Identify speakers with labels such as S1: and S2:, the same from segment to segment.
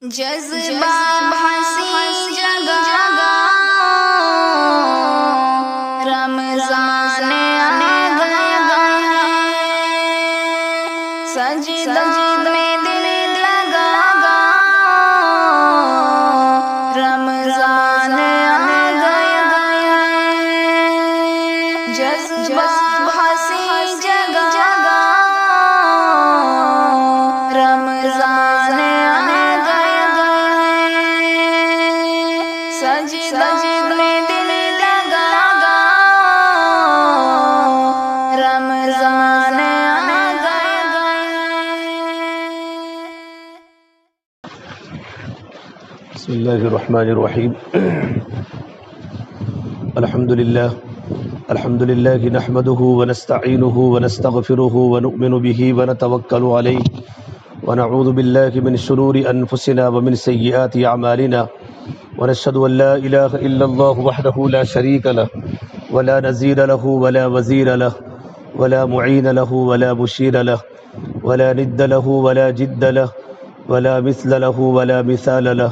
S1: جذبہ ہنسی جگہ رمضان آ گیا سجدہ میں دل لگا رمضان آ گیا جذبہ ہنسی جگہ رمضان سجدہ میں دل لگا رمضان آ گیا
S2: بسم اللہ الرحمن الرحیم الحمد للہ نحمده ونستعینه ونستغفره ونؤمن به ونتوکل علیہ ونعوذ باللہ من شرور انفسنا ومن سیئات اعمالنا ونشهد ان لا الہ الا اللہ وحده لا شریک له ولا نظیر له ولا وزیر له ولا معین له ولا مشیر له ولا ند له ولا جد له ولا مثل له ولا مثال له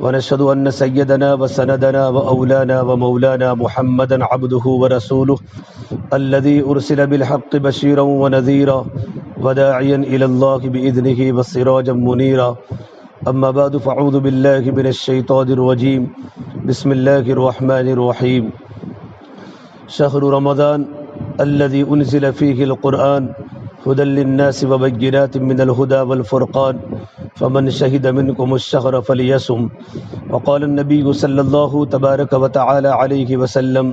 S2: ونشهد ان سيدنا وسندنا واولانا ومولانا محمدا عبده ورسوله الذي ارسل بالحق بشيرا ونذيرا وداعيا الى الله باذنه وسراجا منيرا اما بعد فاعوذ بالله من الشيطان الرجيم بسم الله الرحمن الرحيم شهر رمضان الذي انزل فيه القرآن هدى للناس وبينات من الهدى والفرقان فمن شهد منكم الشهر فليصم وقال النبي صلى الله تبارك وتعالى عليه وسلم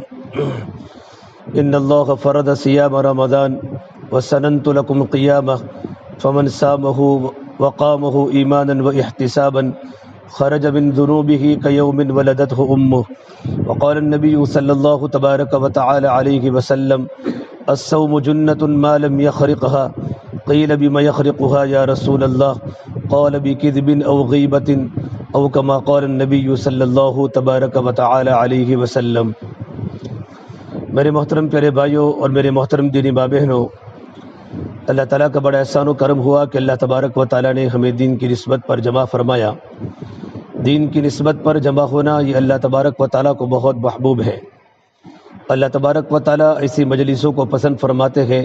S2: إن الله فرض صيام رمضان وسننت لكم قيامه فمن صامه وقامه إيمانا واحتسابا خرج من ذنوبه كيوم ولدته أمه وقال النبي صلى الله تبارك وتعالى عليه وسلم الصوم جنة ما لم يخرقها قيل بما يخرقها يا رسول الله قال بكذب أو غيبة أو كما قال النبي صلى الله تبارك وتعالى عليه وسلم۔ میرے محترم پیارے بھائیوں اور میرے محترم دینی ماں بہنوں، اللہ تعالیٰ کا بڑا احسان و کرم ہوا کہ اللہ تبارک و تعالیٰ نے ہمیں دین کی نسبت پر جمع فرمایا۔ دین کی نسبت پر جمع ہونا یہ اللہ تبارک و تعالیٰ کو بہت محبوب ہے۔ اللہ تبارک و تعالیٰ ایسی مجلسوں کو پسند فرماتے ہیں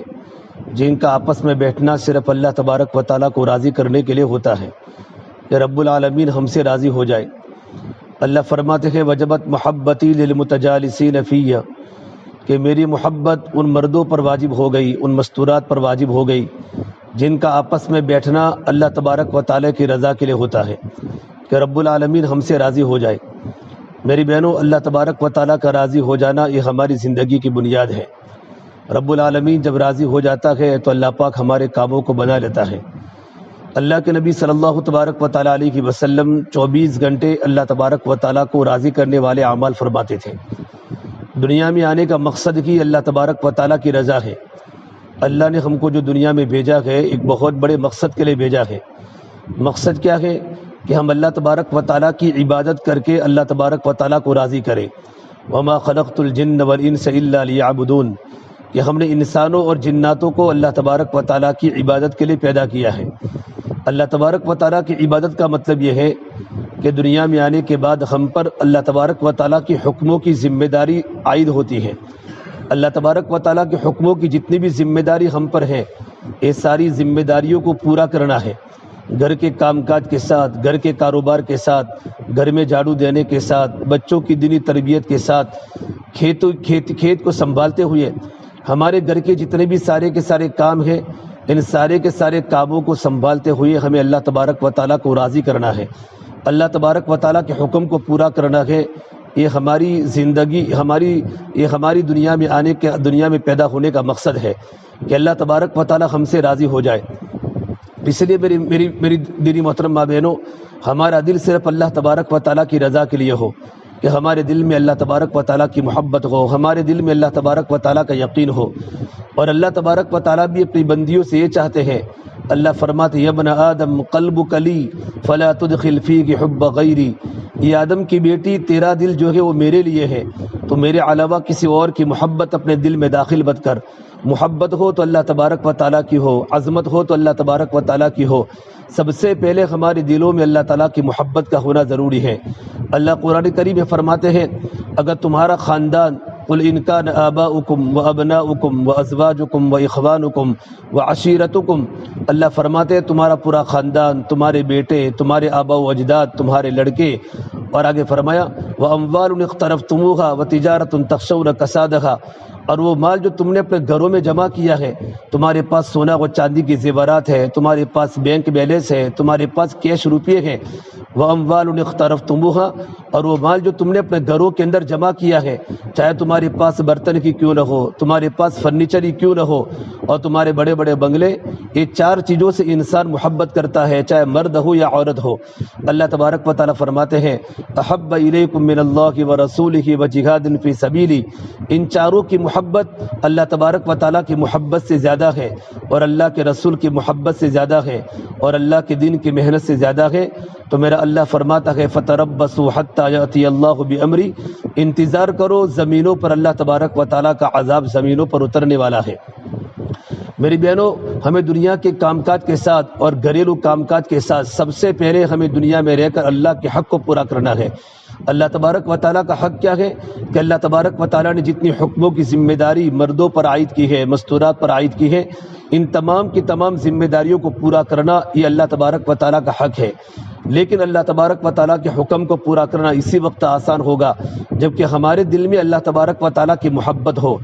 S2: جن کا آپس میں بیٹھنا صرف اللہ تبارک و تعالیٰ کو راضی کرنے کے لیے ہوتا ہے کہ رب العالمین ہم سے راضی ہو جائے۔ اللہ فرماتے ہیں وجبت محبتی للمتجالسین فیہ، کہ میری محبت ان مردوں پر واجب ہو گئی، ان مستورات پر واجب ہو گئی جن کا آپس میں بیٹھنا اللہ تبارک و تعالیٰ کی رضا کے لیے ہوتا ہے کہ رب العالمین ہم سے راضی ہو جائے۔ میری بہنوں، اللہ تبارک و تعالیٰ کا راضی ہو جانا یہ ہماری زندگی کی بنیاد ہے۔ رب العالمین جب راضی ہو جاتا ہے تو اللہ پاک ہمارے کاموں کو بنا لیتا ہے۔ اللہ کے نبی صلی اللہ تبارک و تعالیٰ علیہ وسلم 24 گھنٹے اللہ تبارک و تعالیٰ کو راضی کرنے والے اعمال فرماتے تھے۔ دنیا میں آنے کا مقصد ہی اللہ تبارک و تعالیٰ کی رضا ہے۔ اللہ نے ہم کو جو دنیا میں بھیجا ہے ایک بہت بڑے مقصد کے لیے بھیجا ہے۔ مقصد کیا ہے؟ کہ ہم اللہ تبارک و تعالیٰ کی عبادت کر کے اللہ تبارک و تعالیٰ کو راضی کریں۔ وما خلقت الجن والانس الا لیعبدون، کہ ہم نے انسانوں اور جناتوں کو اللہ تبارک و تعالیٰ کی عبادت کے لیے پیدا کیا ہے۔ اللہ تبارک و تعالیٰ کی عبادت کا مطلب یہ ہے کہ دنیا میں آنے کے بعد ہم پر اللہ تبارک و تعالیٰ کی حکموں کی ذمہ داری عائد ہوتی ہے۔ اللہ تبارک و تعالیٰ کے حکموں کی جتنی بھی ذمہ داری ہم پر ہے، یہ ساری ذمہ داریوں کو پورا کرنا ہے۔ گھر کے کام کاج کے ساتھ، گھر کے کاروبار کے ساتھ، گھر میں جھاڑو دینے کے ساتھ، بچوں کی دینی تربیت کے ساتھ، کھیت کو سنبھالتے ہوئے ہمارے گھر کے جتنے بھی سارے کے سارے کام ہیں، ان سارے کے سارے کاموں کو سنبھالتے ہوئے ہمیں اللہ تبارک و تعالیٰ کو راضی کرنا ہے۔ اللہ تبارک و تعالیٰ کے حکم کو پورا کرنا ہے۔ یہ ہماری زندگی، یہ ہماری دنیا میں پیدا ہونے کا مقصد ہے کہ اللہ تبارک و تعالیٰ ہم سے راضی ہو جائے۔ اس لیے میری دینی محترم ماں بہنوں، ہمارا دل صرف اللہ تبارک و تعالیٰ کی رضا کے لیے ہو، کہ ہمارے دل میں اللہ تبارک و تعالیٰ کی محبت ہو، ہمارے دل میں اللہ تبارک و تعالیٰ کا یقین ہو، اور اللہ تبارک و تعالیٰ بھی اپنی بندیوں سے یہ چاہتے ہیں۔ اللہ فرماتے یا ابن آدم قلبک لی فلا تدخل فیہ حب غیری، یہ آدم کی بیٹی تیرا دل جو ہے وہ میرے لیے ہے، تو میرے علاوہ کسی اور کی محبت اپنے دل میں داخل مت کر، محبت ہو تو اللہ تبارک و تعالیٰ کی ہو، عظمت ہو تو اللہ تبارک و تعالیٰ کی ہو، سب سے پہلے ہمارے دلوں میں اللہ تعالیٰ کی محبت کا ہونا ضروری ہے۔ اللہ قرآن کریم میں فرماتے ہیں اگر تمہارا خاندان قل ان کان آباؤکم و ابناؤکم و ازواجکم و اخوانکم و عشیرتکم، اللہ فرماتے ہیں تمہارا پورا خاندان، تمہارے بیٹے، تمہارے آبا و اجداد، تمہارے لڑکے، اور آگے فرمایا وَأَمْوَالٌ اقْتَرَفْتُمُوهَا وَتِجَارَةٌ تَخْشَوْنَ کَسَادَهَا، اور وہ مال جو تم نے اپنے گھروں میں جمع کیا ہے، تمہارے پاس سونا و چاندی کی زیورات ہے، تمہارے پاس بینک بیلنس ہے، تمہارے پاس کیش روپیے ہیں، وَأَمْوَالٌ اقْتَرَفْتُمُوهَا، اور وہ مال جو تم نے اپنے گھروں کے اندر جمع کیا ہے، چاہے تمہارے پاس برتن کی کیوں نہ ہو، تمہارے پاس فرنیچر ہی کیوں نہ ہو، اور تمہارے بڑے بڑے بنگلے، یہ چار چیزوں سے انسان محبت کرتا ہے، چاہے مرد ہو یا عورت ہو۔ اللہ تبارک و تعالیٰ فرماتے ہیں احب الیکم من اللہ ورسولہ وجہاد فی سبیلہ، ان چاروں کی محبت اللہ تبارک و تعالیٰ کی محبت سے زیادہ ہے، اور اللہ کے رسول کی محبت سے زیادہ ہے، اور اللہ کے دین کی محنت سے زیادہ ہے۔ تو میرا اللہ فرماتا ہے فتربصوا حتی یأتی اللہ بامری، انتظار کرو، زمینوں پر اللہ تبارک و تعالیٰ کا عذاب زمینوں پر اترنے والا ہے۔ میری بہنوں، ہمیں دنیا کے کام کاج کے ساتھ اور گھریلو کام کاج کے ساتھ سب سے پہلے ہمیں دنیا میں رہ کر اللہ کے حق کو پورا کرنا ہے۔ اللہ تبارک و تعالیٰ کا حق کیا ہے کہ اللہ تبارک و تعالیٰ نے جتنی حکموں کی ذمہ داری مردوں پر عائد کی ہے، مستورات پر عائد کی ہے، ان تمام کی تمام ذمہ داریوں کو پورا کرنا یہ اللہ تبارک و تعالیٰ کا حق ہے۔ لیکن اللہ تبارک و تعالیٰ کے حکم کو پورا کرنا اسی وقت آسان ہوگا جبکہ ہمارے دل میں اللہ تبارک و تعالیٰ کی محبت ہو۔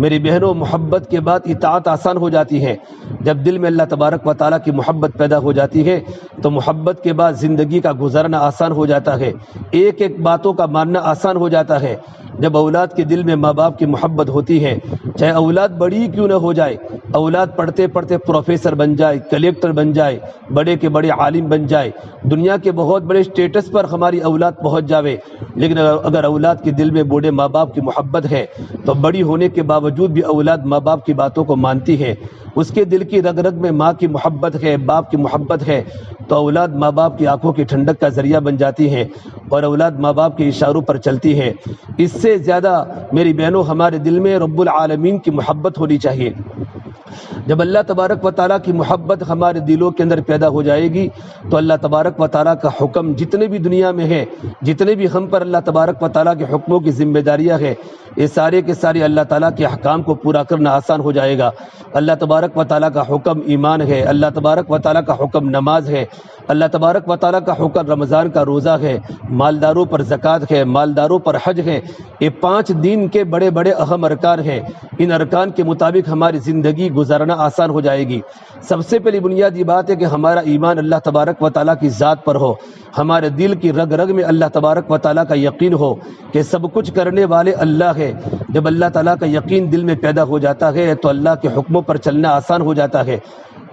S2: میری بہنوں، محبت کے بعد اطاعت آسان ہو جاتی ہے۔ جب دل میں اللہ تبارک و تعالیٰ کی محبت پیدا ہو جاتی ہے تو محبت کے بعد زندگی کا گزارنا آسان ہو جاتا ہے، ایک ایک باتوں کا ماننا آسان ہو جاتا ہے۔ جب اولاد کے دل میں ماں باپ کی محبت ہوتی ہے، چاہے اولاد بڑی کیوں نہ ہو جائے، اولاد پڑھتے پڑھتے پروفیسر بن جائے، کلیکٹر بن جائے، بڑے کے بڑے عالم بن جائے، دنیا کے بہت بڑے اسٹیٹس پر ہماری اولاد پہنچ جاوے، لیکن اگر اولاد کے دل میں بوڑھے ماں باپ کی محبت ہے تو بڑی ہونے کے باوجود بھی اولاد ماں باپ کی باتوں کو مانتی ہے، اس کے دل کی رگ رگ میں ماں کی محبت ہے، باپ کی محبت ہے، تو اولاد ماں باپ کی آنکھوں کی ٹھنڈک کا ذریعہ بن جاتی ہے اور اولاد ماں باپ کے اشاروں پر چلتی ہے۔ اس سے زیادہ میری بہنوں ہمارے دل میں رب العالمین کی محبت ہونی چاہیے۔ جب اللہ تبارک و تعالیٰ کی محبت ہمارے دلوں کے اندر پیدا ہو جائے گی تو اللہ تبارک و تعالیٰ کا حکم جتنے بھی دنیا میں ہے، جتنے بھی ہم پر اللہ تبارک و تعالیٰ کے حکموں کی ذمہ داریاں ہیں، یہ سارے کے سارے اللہ تعالیٰ کے احکام کو پورا کرنا آسان ہو جائے گا۔ اللہ تبارک و تعالیٰ کا حکم ایمان ہے، اللہ تبارک و تعالیٰ کا حکم نماز ہے، اللہ تبارک و تعالیٰ کا حکم رمضان کا روزہ ہے، مالداروں پر زکوٰۃ ہے، مالداروں پر حج ہے، یہ 5 دین کے بڑے بڑے اہم ارکان ہیں۔ ان ارکان کے مطابق ہماری زندگی گزارنا آسان ہو جائے گی۔ سب سے پہلی بنیادی بات ہے کہ ہمارا ایمان اللہ تبارک و تعالیٰ کی ذات پر ہو، ہمارے دل کی رگ رگ میں اللہ تبارک و تعالیٰ کا یقین ہو کہ سب کچھ کرنے والے اللہ ہے۔ جب اللہ تعالیٰ کا یقین دل میں پیدا ہو جاتا ہے تو اللہ کے حکموں پر چلنا آسان ہو جاتا ہے۔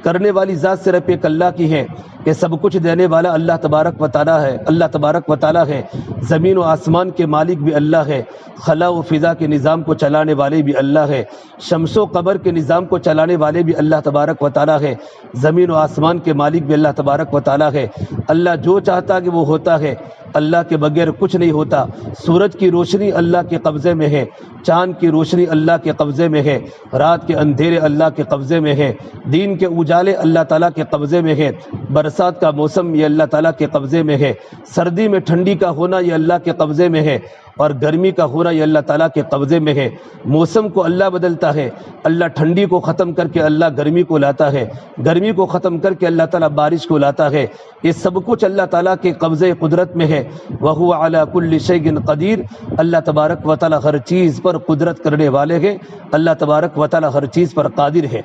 S2: کرنے والی ذات صرف ایک اللہ کی ہے کہ سب کچھ دینے والا اللہ تبارک و تعالیٰ ہے، اللہ تبارک و تعالیٰ ہے۔ زمین و آسمان کے مالک بھی اللہ ہے، خلا و فضا کے نظام کو چلانے والے بھی اللہ ہے، شمس و قمر کے نظام کو چلانے والے بھی اللہ تبارک و تعالیٰ ہے، زمین و آسمان کے مالک بھی اللہ تبارک و تعالیٰ ہے۔ اللہ جو چاہتا کہ وہ ہوتا ہے، اللہ کے بغیر کچھ نہیں ہوتا۔ سورج کی روشنی اللہ کے قبضے میں ہے، چاند کی روشنی اللہ کے قبضے میں ہے، رات کے اندھیرے اللہ کے قبضے میں ہے، دین کے اجالے اللہ تعالیٰ کے قبضے میں ہے، برسات کا موسم یہ اللہ تعالیٰ کے قبضے میں ہے، سردی میں ٹھنڈی کا ہونا یہ اللہ کے قبضے میں ہے، اور گرمی کا ہونا یہ اللہ تعالیٰ کے قبضے میں ہے۔ موسم کو اللہ بدلتا ہے، اللہ ٹھنڈی کو ختم کر کے اللہ گرمی کو لاتا ہے، گرمی کو ختم کر کے اللہ تعالیٰ بارش کو لاتا ہے۔ یہ سب کچھ اللہ تعالیٰ کے قبضے قدرت میں ہے۔ وَهُوَ عَلَى كُلِّ شَيْءٍ قَدِيرٌ، اللہ تبارک و تعالیٰ ہر چیز پر قدرت کرنے والے ہیں، اللہ تبارک و تعالیٰ ہر چیز پر قادر ہے۔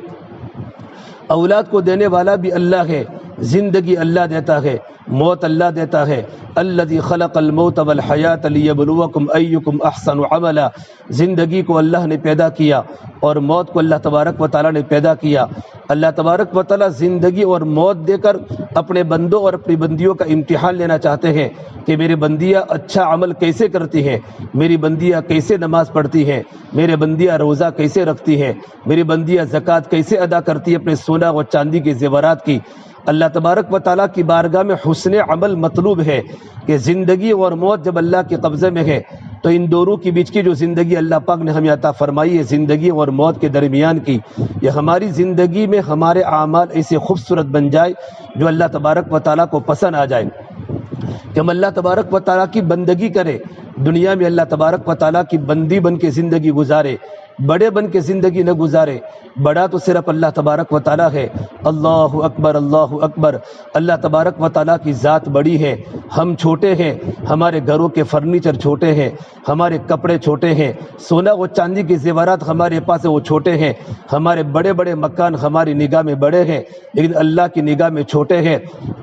S2: اولاد کو دینے والا بھی اللہ ہے، زندگی اللہ دیتا ہے، موت اللہ دیتا ہے۔ الذی خلق الموت والحیات لیبلوکم ایکم احسن عملا، زندگی کو اللہ نے پیدا کیا اور موت کو اللہ تبارک و تعالیٰ نے پیدا کیا۔ اللہ تبارک و تعالیٰ زندگی اور موت دے کر اپنے بندوں اور اپنی بندیوں کا امتحان لینا چاہتے ہیں کہ میرے بندیاں اچھا عمل کیسے کرتی ہیں، میری بندیاں کیسے نماز پڑھتی ہیں، میرے بندیاں روزہ کیسے رکھتی ہیں، میری بندیاں زکوٰۃ کیسے ادا کرتی ہیں اپنے سونا و چاندی کے زیورات کی۔ اللہ تبارک و تعالیٰ کی بارگاہ میں حسن عمل مطلوب ہے کہ زندگی اور موت جب اللہ کے قبضے میں ہے تو ان دونوں کے بیچ کی جو زندگی اللہ پاک نے ہمیں عطا فرمائی ہے، زندگی اور موت کے درمیان کی، یہ ہماری زندگی میں ہمارے اعمال ایسے خوبصورت بن جائے جو اللہ تبارک و تعالیٰ کو پسند آ جائے، کہ ہم اللہ تبارک و تعالیٰ کی بندگی کرے، دنیا میں اللہ تبارک و تعالیٰ کی بندی بن کے زندگی گزارے، بڑے بن کے زندگی نہ گزارے۔ بڑا تو صرف اللہ تبارک و تعالیٰ ہے۔ اللہ اکبر، اللہ اکبر۔ اللہ تبارک و تعالیٰ کی ذات بڑی ہے، ہم چھوٹے ہیں، ہمارے گھروں کے فرنیچر چھوٹے ہیں، ہمارے کپڑے چھوٹے ہیں، سونا و چاندی کے زیورات ہمارے پاس وہ چھوٹے ہیں، ہمارے بڑے بڑے مکان ہماری نگاہ میں بڑے ہیں، لیکن اللہ کی نگاہ میں چھوٹے ہیں۔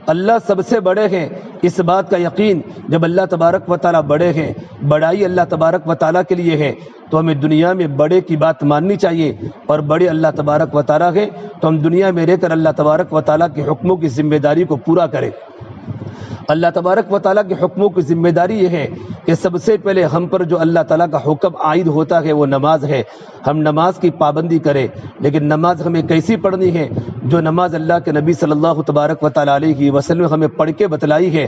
S2: اللہ سب سے بڑے ہیں، اس بات کا یقین جب اللہ تبارک و تعالیٰ بڑے ہیں، بڑائی اللہ تبارک و تعالیٰ کے لیے ہے، تو ہمیں دنیا میں بڑے کی بات ماننی چاہیے، اور بڑے اللہ تبارک و تعالیٰ ہیں تو ہم دنیا میں رہ کر اللہ تبارک و تعالیٰ کے حکموں کی ذمہ داری کو پورا کریں۔ اللہ تبارک و تعالیٰ کے حکموں کی ذمہ داری یہ ہے کہ سب سے پہلے ہم پر جو اللہ تعالیٰ کا حکم عائد ہوتا ہے وہ نماز ہے، ہم نماز کی پابندی کریں۔ لیکن نماز ہمیں کیسی پڑھنی ہے؟ جو نماز اللہ کے نبی صلی اللہ تبارک و تعالیٰ علیہ وسلم ہمیں پڑھ کے بتلائی ہے،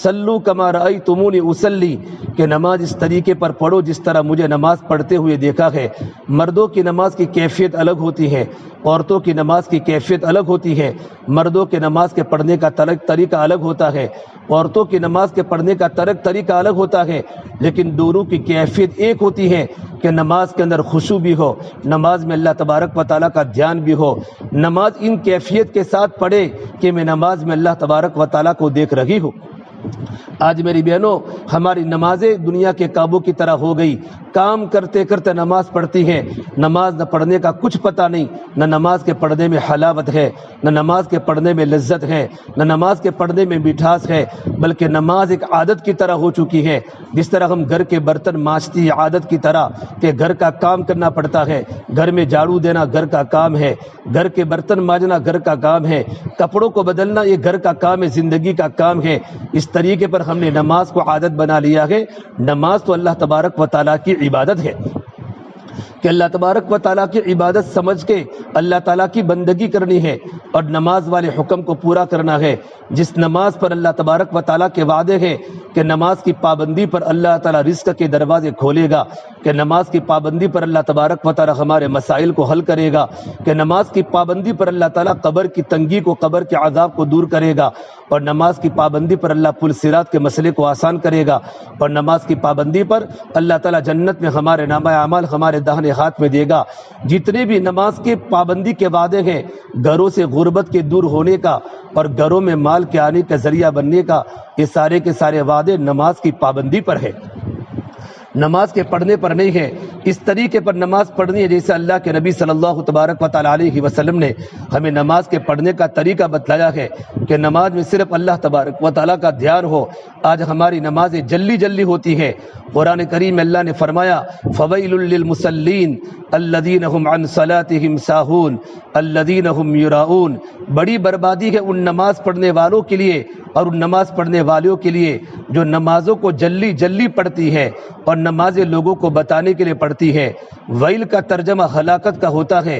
S2: صلو کما رأیتمونی اصلی، کہ نماز اس طریقے پر پڑھو جس طرح مجھے نماز پڑھتے ہوئے دیکھا ہے۔ مردوں کی نماز کی کیفیت الگ ہوتی ہے، عورتوں کی نماز کی کیفیت الگ ہوتی ہے۔ مردوں کے نماز کے پڑھنے کا طریقہ الگ ہوتا ہے، عورتوں کی نماز کے پڑھنے کا طریقہ الگ ہوتا ہے، لیکن دونوں کی کیفیت ایک ہوتی ہے کہ نماز کے اندر خشوع بھی ہو، نماز میں اللہ تبارک و تعالیٰ کا دھیان بھی ہو۔ نماز ان کیفیت کے ساتھ پڑھے کہ میں نماز میں اللہ تبارک و تعالیٰ کو دیکھ رہی ہوں۔ آج میری بہنوں، ہماری نمازیں دنیا کے کعبوں کی طرح ہو گئی، کام کرتے کرتے نماز پڑھتی ہیں، نماز نہ پڑھنے کا کچھ پتہ نہیں، نہ نماز کے پڑھنے میں حلاوت ہے، نہ نماز کے پڑھنے میں لذت ہے، نہ نماز کے پڑھنے میں مٹھاس ہے، بلکہ نماز ایک عادت کی طرح ہو چکی ہے۔ جس طرح ہم گھر کے برتن مانجتی ہیں عادت کی طرح کہ گھر کا کام کرنا پڑتا ہے، گھر میں جھاڑو دینا گھر کا کام ہے، گھر کے برتن مانجنا گھر کا کام ہے، کپڑوں کو بدلنا یہ گھر کا کام ہے، زندگی کا کام ہے۔ اس طریقے پر ہم نے نماز کو عادت بنا لیا ہے۔ نماز تو اللہ تبارک و تعالیٰ کی عبادت ہے کہ اللہ تبارک و تعالیٰ کی عبادت سمجھ کے اللہ تعالیٰ کی بندگی کرنی ہے اور نماز والے حکم کو پورا کرنا ہے۔ جس نماز پر اللہ تبارک و تعالیٰ کے وعدے ہیں کہ نماز کی پابندی پر اللہ تعالیٰ رزق کے دروازے کھولے گا، کہ نماز کی پابندی پر اللہ تبارک و تعالیٰ ہمارے مسائل کو حل کرے گا، کہ نماز کی پابندی پر اللہ تعالیٰ قبر کی تنگی کو، قبر کے عذاب کو دور کرے گا، اور نماز کی پابندی پر اللہ پل صراط کے مسئلے کو آسان کرے گا، اور نماز کی پابندی پر اللہ تعالیٰ جنت میں ہمارے نامہ اعمال ہمارے داہنے ہاتھ میں دے گا۔ جتنے بھی نماز کے پابندی کے وعدے ہیں، گھروں سے غربت کے دور ہونے کا اور گھروں میں مال کے آنے کا ذریعہ بننے کا، یہ سارے کے سارے وعدے نماز کی پابندی پر ہے، نماز کے پڑھنے پر نہیں ہے۔ اس طریقے پر نماز پڑھنی ہے جیسے اللہ کے نبی صلی اللہ تبارک و تعالیٰ علیہ وسلم نے ہمیں نماز کے پڑھنے کا طریقہ بتلایا ہے کہ نماز میں صرف اللہ تبارک و تعالیٰ کا دھیان ہو۔ آج ہماری نمازیں جلدی ہوتی ہیں۔ قرآن کریم میں اللہ نے فرمایا فویل للمصلین الذین هم عن صلاتهم ساہون الذین هم یراؤون، بڑی بربادی ہے ان نماز پڑھنے والوں کے لیے اور ان نماز پڑھنے والوں کے لیے جو نمازوں کو جلدی پڑھتی ہے اور نمازیں لوگوں کو بتانے کے لیے پڑھتی ہے۔ ویل کا ترجمہ ہلاکت کا ہوتا ہے۔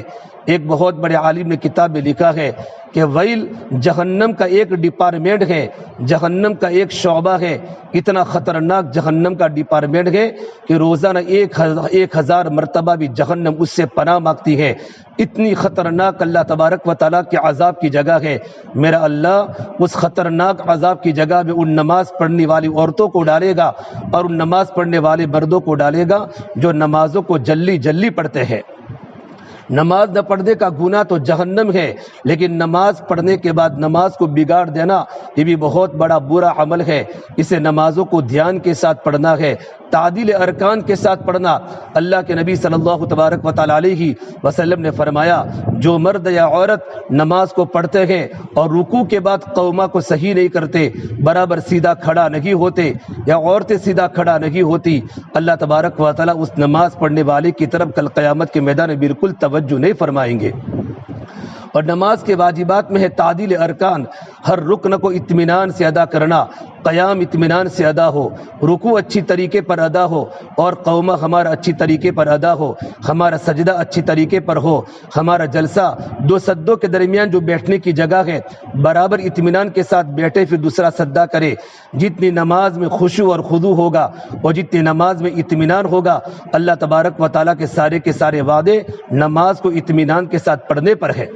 S2: ایک بہت بڑے عالم نے کتاب میں لکھا ہے کہ ویل جہنم کا ایک ڈپارٹمنٹ ہے، جہنم کا ایک شعبہ ہے، اتنا خطرناک جہنم کا ڈپارٹمنٹ ہے کہ روزانہ 1000 مرتبہ بھی جہنم اس سے پناہ مانگتی ہے۔ اتنی خطرناک اللہ تبارک و تعالیٰ کے عذاب کی جگہ ہے۔ میرا اللہ اس خطرناک عذاب کی جگہ میں ان نماز پڑھنے والی عورتوں کو ڈالے گا اور ان نماز پڑھنے والے مردوں کو ڈالے گا جو نمازوں کو جلدی پڑھتے ہیں۔ نماز نہ پڑھنے کا گناہ تو جہنم ہے، لیکن نماز پڑھنے کے بعد نماز کو بگاڑ دینا یہ بھی بہت بڑا برا عمل ہے۔ اسے نمازوں کو دھیان کے ساتھ پڑھنا ہے، تعدیل ارکان کے ساتھ پڑھنا۔ اللہ کے نبی صلی اللہ تبارک و تعالیٰ علیہ وسلم نے فرمایا جو مرد یا عورت نماز کو پڑھتے ہیں اور رکوع کے بعد قومہ کو صحیح نہیں کرتے، برابر سیدھا کھڑا نہیں ہوتے یا عورتیں سیدھا کھڑا نہیں ہوتی، اللہ تبارک و تعالیٰ اس نماز پڑھنے والے کی طرف کل قیامت کے میدان میں بالکل توجہ نہیں فرمائیں گے۔ اور نماز کے واجبات میں ہے تعدیل ارکان۔ ہر رکن کو اطمینان سے ادا کرنا، قیام اطمینان سے ادا ہو، رکوع اچھی طریقے پر ادا ہو، اور قومہ ہمارا اچھی طریقے پر ادا ہو، ہمارا سجدہ اچھی طریقے پر ہو، ہمارا جلسہ دو سجدوں کے درمیان جو بیٹھنے کی جگہ ہے برابر اطمینان کے ساتھ بیٹھے پھر دوسرا سجدہ کرے۔ جتنی نماز میں خشوع اور خضوع ہوگا اور جتنی نماز میں اطمینان ہوگا، اللہ تبارک و تعالیٰ کے سارے وعدے نماز کو اطمینان کے ساتھ پڑھنے پر ہے۔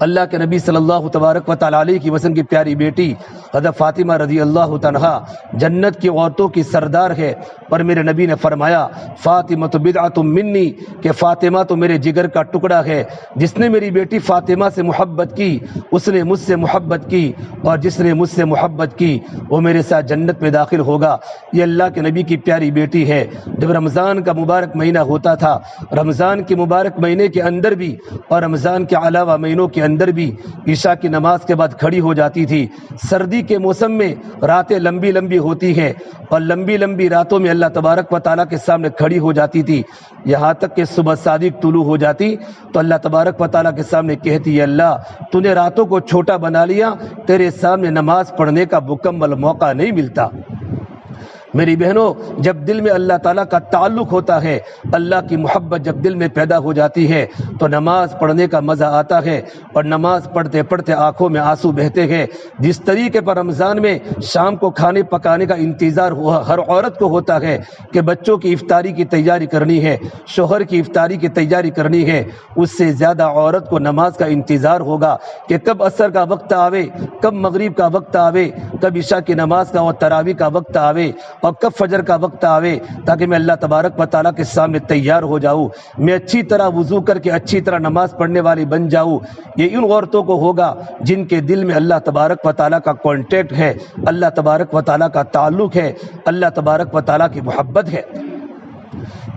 S2: اللہ کے نبی صلی اللہ تبارک و تعالیٰ علیہ کی وسلم کی پیاری بیٹی حضرت فاطمہ رضی اللہ عنہا جنت کی عورتوں کی سردار ہے، پر میرے نبی نے فرمایا فاطمہ بدعۃ منی، کہ فاطمہ تو میرے جگر کا ٹکڑا ہے۔ جس نے میری بیٹی فاطمہ سے محبت کی اس نے مجھ سے محبت کی، اور جس نے مجھ سے محبت کی وہ میرے ساتھ جنت میں داخل ہوگا۔ یہ اللہ کے نبی کی پیاری بیٹی ہے۔ جب رمضان کا مبارک مہینہ ہوتا تھا، رمضان کے مبارک مہینے کے اندر بھی اور رمضان کے علاوہ مہینوں کے اندر بھی عشاء کی نماز کے بعد کھڑی ہو جاتی تھی۔ سردی کے موسم میں راتیں لمبی لمبی ہوتی ہیں، اور لمبی لمبی راتوں میں اللہ تبارک و تعالیٰ کے سامنے کھڑی ہو جاتی تھی، یہاں تک کہ صبح صادق طلوع ہو جاتی تو اللہ تبارک و تعالیٰ کے سامنے کہتی ہے اللہ تو نے راتوں کو چھوٹا بنا لیا، تیرے سامنے نماز پڑھنے کا مکمل موقع نہیں ملتا۔ میری بہنوں، جب دل میں اللہ تعالیٰ کا تعلق ہوتا ہے، اللہ کی محبت جب دل میں پیدا ہو جاتی ہے تو نماز پڑھنے کا مزہ آتا ہے، اور نماز پڑھتے پڑھتے آنکھوں میں آنسو بہتے ہیں۔ جس طریقے پر رمضان میں شام کو کھانے پکانے کا انتظار ہر عورت کو ہوتا ہے کہ بچوں کی افطاری کی تیاری کرنی ہے، شوہر کی افطاری کی تیاری کرنی ہے، اس سے زیادہ عورت کو نماز کا انتظار ہوگا کہ کب عصر کا وقت آوے، کب مغرب کا وقت آوے، کب عشاء کی نماز کا اور تراویح کا وقت آوے، اور کب فجر کا وقت آوے، تاکہ میں اللہ تبارک و تعالیٰ کے سامنے تیار ہو جاؤں، میں اچھی طرح وضو کر کے اچھی طرح نماز پڑھنے والی بن جاؤں۔ یہ ان عورتوں کو ہوگا جن کے دل میں اللہ تبارک و تعالیٰ کا کانٹیکٹ ہے، اللہ تبارک و تعالیٰ کا تعلق ہے، اللہ تبارک و تعالیٰ کی محبت ہے۔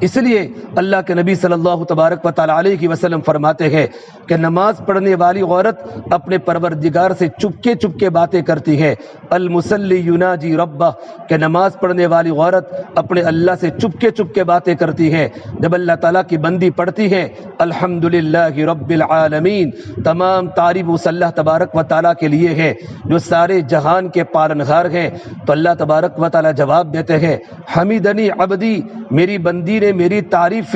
S2: اس لیے اللہ کے نبی صلی اللہ تبارک و تعالیٰ علیہ وسلم فرماتے ہیں کہ نماز پڑھنے والی عورت اپنے پروردگار سے چپکے چپکے باتیں کرتی ہے۔ المصلی یناجی ربہ، کہ نماز پڑھنے والی عورت اپنے اللہ سے چپکے چپکے باتیں کرتی ہے۔ جب اللہ تعالیٰ کی بندی پڑھتی ہے الحمدللہ رب العالمین، تمام تعریف اس اللہ تبارک و تعالیٰ کے لیے ہے جو سارے جہان کے پالنہار ہیں، تو اللہ تبارک و تعالیٰ جواب دیتے ہیں حمیدنی عبدی، میری بندی نے میری تعریف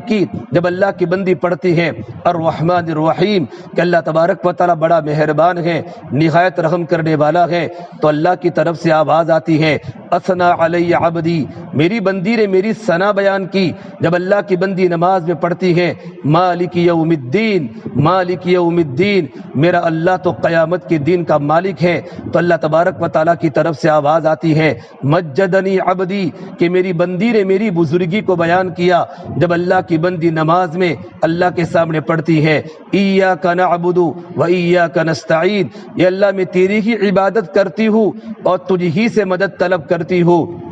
S2: کی۔ جب اللہ کی بندی پڑھتی ہے الرحمن الرحیم، کہ اللہ تبارک و تعالیٰ بڑا مہربان ہے، نہایت رحم کرنے والا ہے، تو اللہ کی طرف سے آواز آتی ہے اثنا علی عبدی، میری بندی نے میری ثنا بیان کی۔ جب اللہ کی بندی نماز میں پڑھتی ہے مالک یوم الدین، مالک یوم الدین، میرا اللہ تو قیامت کے دن کا مالک ہے، تو اللہ تبارک و تعالیٰ کی طرف سے آواز آتی ہے مجدنی عبدی، کہ میری بندی نے میری بزرگی کو بیان کیا۔ جب اللہ کی بندی نماز میں اللہ کے سامنے پڑھتی ہے ایاک نعبد و ایاک نستعین، یہ اللہ میں تیری ہی عبادت کرتی ہوں اور تجھ ہی سے مدد طلب کرتی ہوں۔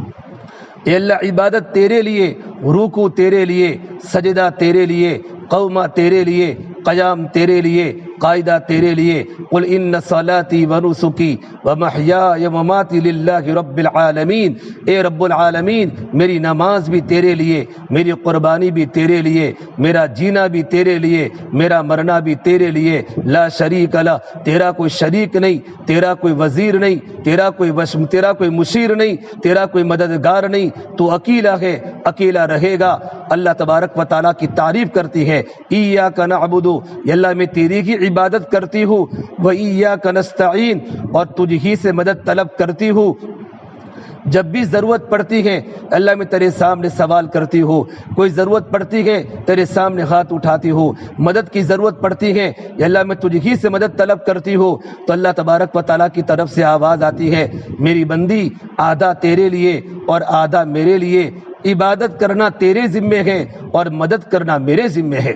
S2: اے اللہ عبادت تیرے لیے، رکوع تیرے لیے، سجدہ تیرے لیے، قومہ تیرے لیے، قیام تیرے لیے، قاعدہ تیرے لیے۔ قل ان صلاتی و نسکی و محیای و مماتی للہ رب العالمین، اے رب العالمین میری نماز بھی تیرے لیے، میری قربانی بھی تیرے لیے، میرا جینا بھی تیرے لیے، میرا مرنا بھی تیرے لیے، لا شریک لہ، تیرا کوئی شریک نہیں، تیرا کوئی وزیر نہیں، تیرا کوئی مشیر نہیں، تیرا کوئی مددگار نہیں، تو اکیلا ہے، اکیلا رہے گا۔ اللہ تبارک و تعالیٰ کی تعریف کرتی ہے ایاک نعبد، یا اللہ میں تیری ہی عبادت کرتی ہوں، و ایاک نستعین، اور تجھ ہی سے مدد طلب کرتی ہوں۔ جب بھی ضرورت پڑتی ہے اللہ میں تیرے سامنے سوال کرتی ہوں، کوئی ضرورت پڑتی ہے تیرے سامنے ہاتھ اٹھاتی ہوں، مدد کی ضرورت پڑتی ہے یا اللہ میں تجھ ہی سے مدد طلب کرتی ہوں، تو اللہ تبارک و تعالیٰ کی طرف سے آواز آتی ہے میری بندی آدھا تیرے لیے اور آدھا میرے لیے، عبادت کرنا تیرے ذمے ہے اور مدد کرنا میرے ذمے ہے۔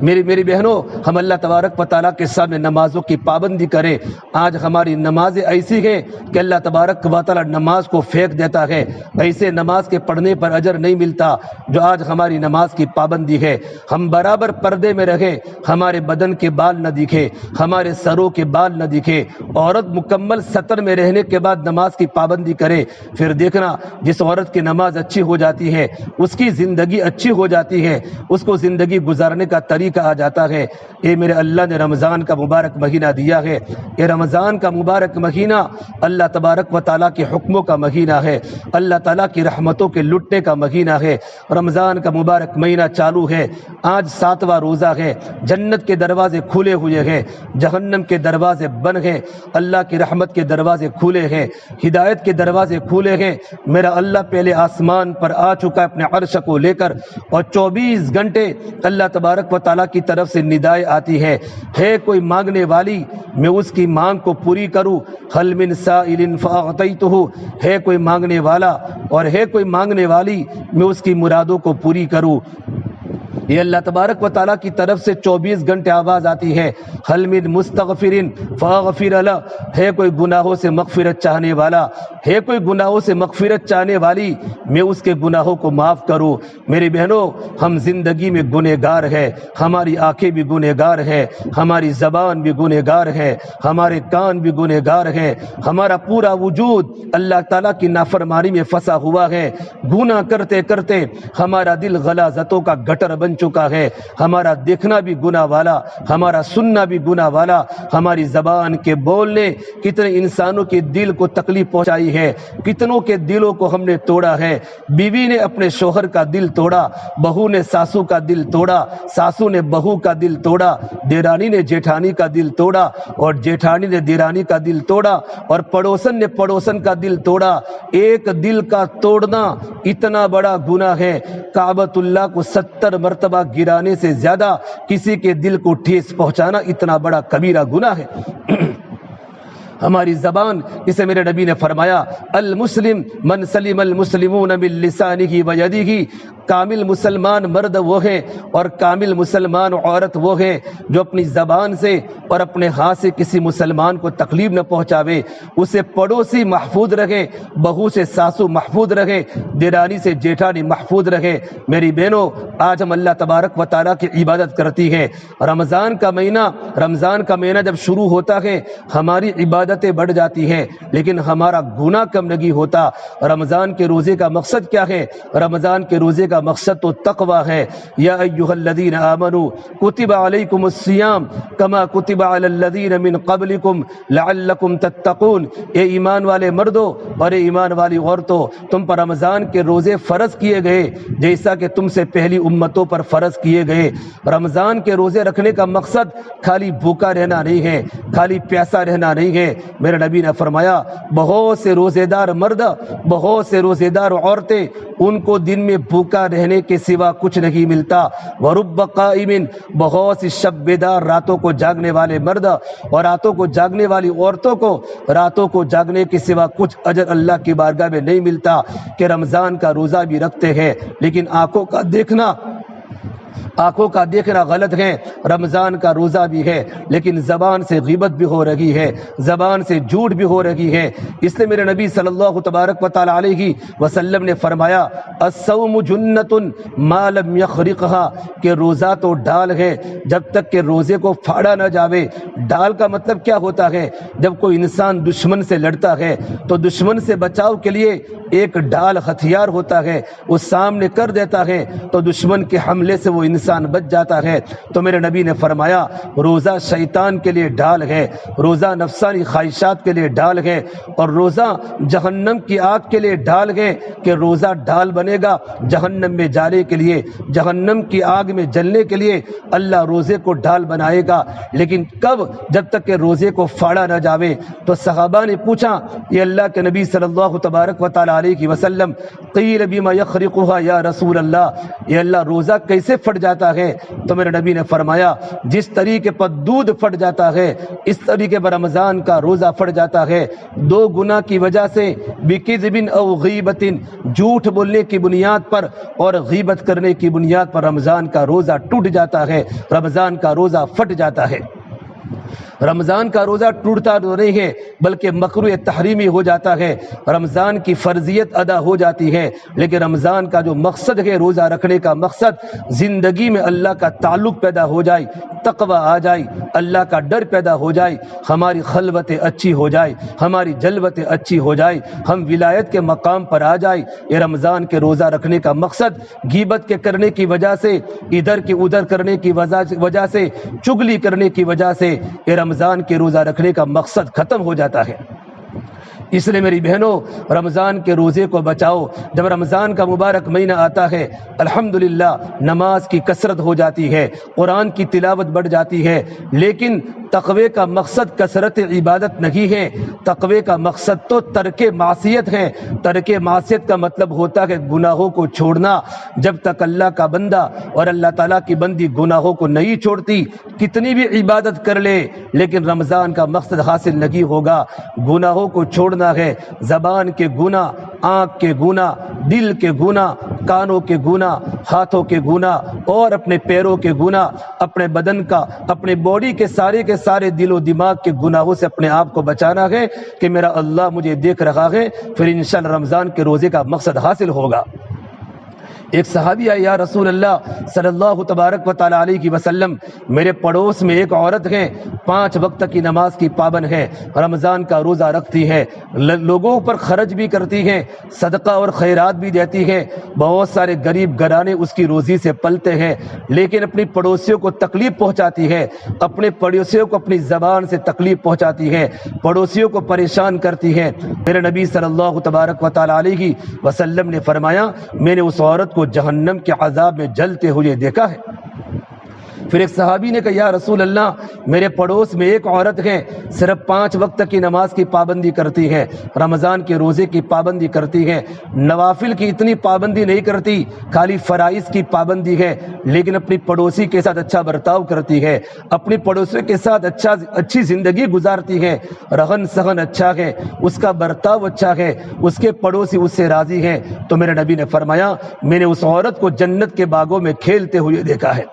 S2: میری بہنوں، ہم اللہ تبارک و تعالیٰ کے سامنے نمازوں کی پابندی کریں۔ آج ہماری نمازیں ایسی ہیں کہ اللہ تبارک و تعالیٰ نماز کو پھینک دیتا ہے، ایسے نماز کے پڑھنے پر اجر نہیں ملتا جو آج ہماری نماز کی پابندی ہے۔ ہم برابر پردے میں رہیں، ہمارے بدن کے بال نہ دکھے، ہمارے سروں کے بال نہ دکھے۔ عورت مکمل ستر میں رہنے کے بعد نماز کی پابندی کرے، پھر دیکھنا جس عورت کی نماز اچھی ہو جاتی ہے اس کی زندگی اچھی ہو جاتی ہے، اس کو زندگی گزارنے کا طریقہ بھی کہا جاتا ہے۔ اے میرے اللہ نے رمضان کا مبارک مہینہ دیا ہے، یہ رمضان کا مبارک مہینہ اللہ تبارک و تعالیٰ کے حکموں کا مہینہ ہے، اللہ تعالیٰ کی رحمتوں کے لٹنے کا مہینہ ہے۔ رمضان کا مبارک مہینہ چالو ہے، آج 7واں روزہ ہے، جنت کے دروازے کھلے ہوئے ہیں، جہنم کے دروازے بند ہیں، اللہ کی رحمت کے دروازے کھلے ہیں، ہدایت کے دروازے کھلے ہیں۔ میرا اللہ پہلے آسمان پر آ چکا ہے اپنے عرش کو لے کر، اور 24 گھنٹے اللہ تبارک و تعالیٰ کی طرف سے ندائیں آتی ہے کوئی مانگنے والی میں اس کی مانگ کو پوری کروں، حل من سائل فاعطیتہ، ہے کوئی مانگنے والا اور ہے کوئی مانگنے والی میں اس کی مرادوں کو پوری کروں۔ یہ اللہ تبارک و تعالیٰ کی طرف سے 24 گھنٹے آواز آتی ہے، حل من مستغفر فاغفر لہ، ہے کوئی گناہوں سے مغفرت چاہنے والا، ہے کوئی گناہوں سے مغفرت چاہنے والی میں اس کے گناہوں کو معاف کروں۔ میری بہنوں، ہم زندگی میں گنہگار ہے، ہماری آنکھیں بھی گنہگار ہے، ہماری زبان بھی گنہگار ہے، ہمارے کان بھی گنہگار ہے، ہمارا پورا وجود اللہ تعالیٰ کی نافرمانی میں پھنسا ہوا ہے۔ گناہ کرتے کرتے ہمارا دل غلاظتوں کا گٹر بن چکا ہے، ہمارا دیکھنا بھی گناہ والا، ہمارا سننا بھی گناہ والا، ہماری زبان کے بولنے کتنے انسانوں کے دل کو تکلیف پہنچائی ہے، کتنوں کے دلوں کو ہم نے توڑا ہے۔ بیوی نے اپنے شوہر کا دل توڑا، بہو نے ساسو کا دل توڑا، ساسو نے بہو کا دل توڑا، دیرانی نے جیٹھانی کا دل توڑا، اور جیٹھانی نے دیرانی کا دل توڑا، اور پڑوسن نے پڑوسن کا دل توڑا۔ ایک دل کا توڑنا اتنا بڑا گناہ ہے، کعبۃ اللہ کو 70 مرتبہ گرانے سے زیادہ کسی کے دل کو ٹھیس پہنچانا اتنا بڑا کبیرہ گناہ ہے۔ ہماری زبان، اسے میرے نبی نے فرمایا، المسلم من سلم المسلمون من لسانہ و یدہ، کامل مسلمان مرد وہ ہے اور کامل مسلمان عورت وہ ہے جو اپنی زبان سے اور اپنے ہاتھ سے کسی مسلمان کو تکلیف نہ پہنچاوے، اسے پڑوسی محفوظ رہے، بہو سے ساسو محفوظ رہے، دیرانی سے جیٹھانی محفوظ رہے۔ میری بہنوں، آج ہم اللہ تبارک و تعالیٰ کی عبادت کرتی ہے۔ رمضان کا مہینہ جب شروع ہوتا ہے ہماری عبادتیں بڑھ جاتی ہیں، لیکن ہمارا گناہ کم نہیں ہوتا۔ رمضان کے روزے کا مقصد کیا ہے؟ رمضان کے روزے کا مقصد تو تقوی ہے۔ یا ایھا الذین آمنوا کتب علیکم الصیام کما کتب علی الذین من قبلکم لعلکم تتقون، اے ایمان والے مردوں اور اے ایمان والی عورتوں، تم پر رمضان کے روزے فرض کیے گئے جیسا کہ تم سے پہلی امتوں پر فرض کیے گئے۔ رمضان کے روزے رکھنے کا مقصد خالی بھوکا رہنا نہیں ہے، خالی پیاسا رہنا نہیں ہے۔ میرے نبی نے فرمایا، بہت سے روزے دار مرد، بہت سے روزے دار عورتیں، ان کو دن میں بھوکا رہنے کے سوا کچھ نہیں ملتا۔ ورب قائم، بہت سی شب بیدار راتوں کو جاگنے والے مرد اور راتوں کو جاگنے والی عورتوں کو راتوں کو جاگنے کے سوا کچھ اجر اللہ کی بارگاہ میں نہیں ملتا کہ رمضان کا روزہ بھی رکھتے ہیں، لیکن آنکھوں کا دیکھنا غلط ہے۔ رمضان کا روزہ بھی ہے لیکن زبان سے غیبت بھی ہو رہی ہے، زبان سے جھوٹ بھی ہو رہی ہے۔ اس لیے میرے نبی صلی اللہ تبارک و تعالی علیہ وسلم نے فرمایا، الصوم جنۃ ما لم یخرقها، کہ روزہ تو ڈال ہے جب تک کہ روزے کو پھاڑا نہ جاوے۔ ڈال کا مطلب کیا ہوتا ہے؟ جب کوئی انسان دشمن سے لڑتا ہے تو دشمن سے بچاؤ کے لیے ایک ڈال ہتھیار ہوتا ہے، وہ سامنے کر دیتا ہے تو دشمن کے حملے سے وہ انسان بچ جاتا ہے۔ تو میرے نبی نے فرمایا، روزہ شیطان کے لیے ڈال ہے، روزہ نفسانی خواہشات کے لیے ڈال ہے، اور روزہ جہنم کی آگ کے لیے ڈال ہے، کہ روزہ ڈال بنے گا جہنم میں جانے کے لیے، جہنم کی آگ میں جلنے کے لیے اللہ روزے کو ڈال بنائے گا۔ لیکن کب؟ جب تک کہ روزے کو پھاڑا نہ جاوے۔ تو صحابہ نے پوچھا، یہ اللہ کے نبی صلی اللہ تبارک و تعالی علیہ وسلم، قیل بما یخرقها یا رسول اللہ، یہ اللہ روزہ کیسے پھٹ جاتا ہے؟ تو میرے نبی نے فرمایا، جس طریقے پر دودھ پھٹ جاتا ہے اس طریقے پر رمضان کا روزہ پھٹ جاتا ہے۔ دو گناہ کی وجہ سے، بکذب او غیبت، جھوٹ بولنے کی بنیاد پر اور غیبت کرنے کی بنیاد پر رمضان کا روزہ ٹوٹ جاتا ہے، رمضان کا روزہ پھٹ جاتا ہے۔ رمضان کا روزہ ٹوٹتا نہیں ہے بلکہ مکروہ تحریمی ہو جاتا ہے، رمضان کی فرضیت ادا ہو جاتی ہے، لیکن رمضان کا جو مقصد ہے روزہ رکھنے کا مقصد زندگی میں اللہ کا تعلق پیدا ہو جائے، تقوی آ جائے، اللہ کا ڈر پیدا ہو جائے، ہماری خلوتیں اچھی ہو جائے، ہماری جلوتیں اچھی ہو جائے، ہم ولایت کے مقام پر آ جائے۔ یہ رمضان کے روزہ رکھنے کا مقصد غیبت کے کرنے کی وجہ سے، ادھر کی ادھر کرنے کی وجہ سے، چگلی کرنے کی وجہ سے یہ رمضان کے روزہ رکھنے کا مقصد ختم ہو جاتا ہے۔ اس لیے میری بہنوں، رمضان کے روزے کو بچاؤ۔ جب رمضان کا مبارک مہینہ آتا ہے الحمدللہ نماز کی کثرت ہو جاتی ہے، قرآن کی تلاوت بڑھ جاتی ہے، لیکن تقوی کا مقصد کثرت عبادت نہیں ہے، تقوی کا مقصد تو ترک معصیت ہے۔ ترک معصیت کا مطلب ہوتا ہے گناہوں کو چھوڑنا۔ جب تک اللہ کا بندہ اور اللہ تعالیٰ کی بندی گناہوں کو نہیں چھوڑتی، کتنی بھی عبادت کر لے لیکن رمضان کا مقصد حاصل نہیں ہوگا۔ گناہوں کو چھوڑنا ہے، زبان کے گناہ، آنکھ کے گناہ، دل کے گناہ، کانوں کے گناہ، ہاتھوں کے گناہ اور اپنے پیروں کے گناہ، اپنے بدن کا، اپنے باڈی کے سارے دل و دماغ کے گناہوں سے اپنے آپ کو بچانا ہے کہ میرا اللہ مجھے دیکھ رہا ہے، پھر انشاءاللہ رمضان کے روزے کا مقصد حاصل ہوگا۔ ایک صحابی آئے، یا رسول اللہ صلی اللہ تبارک و تعالیٰ علیہ وسلم، میرے پڑوس میں ایک عورت ہے، 5 وقت کی نماز کی پابند ہے، رمضان کا روزہ رکھتی ہے، لوگوں پر خرچ بھی کرتی ہے، صدقہ اور خیرات بھی دیتی ہے، بہت سارے غریب گھرانے اس کی روزی سے پلتے ہیں، لیکن اپنی پڑوسیوں کو تکلیف پہنچاتی ہے، اپنے پڑوسیوں کو اپنی زبان سے تکلیف پہنچاتی ہے، پڑوسیوں کو پریشان کرتی ہے۔ میرے نبی صلی اللہ تبارک و تعالیٰ علیہ وسلم نے فرمایا، میں نے اس عورت کو جہنم کے عذاب میں جلتے ہوئے دیکھا ہے۔ پھر ایک صحابی نے کہا، یا رسول اللہ میرے پڑوس میں ایک عورت ہے، صرف 5 وقت کی نماز کی پابندی کرتی ہے، رمضان کے روزے کی پابندی کرتی ہے، نوافل کی اتنی پابندی نہیں کرتی، خالی فرائض کی پابندی ہے، لیکن اپنی پڑوسی کے ساتھ اچھا برتاؤ کرتی ہے، اپنی پڑوسی کے ساتھ اچھی زندگی گزارتی ہے، رہن سہن اچھا ہے، اس کا برتاؤ اچھا ہے، اس کے پڑوسی اس سے راضی ہیں، تو میرے نبی نے فرمایا میں نے اس عورت کو جنت کے باغوں میں کھیلتے ہوئے دیکھا ہے۔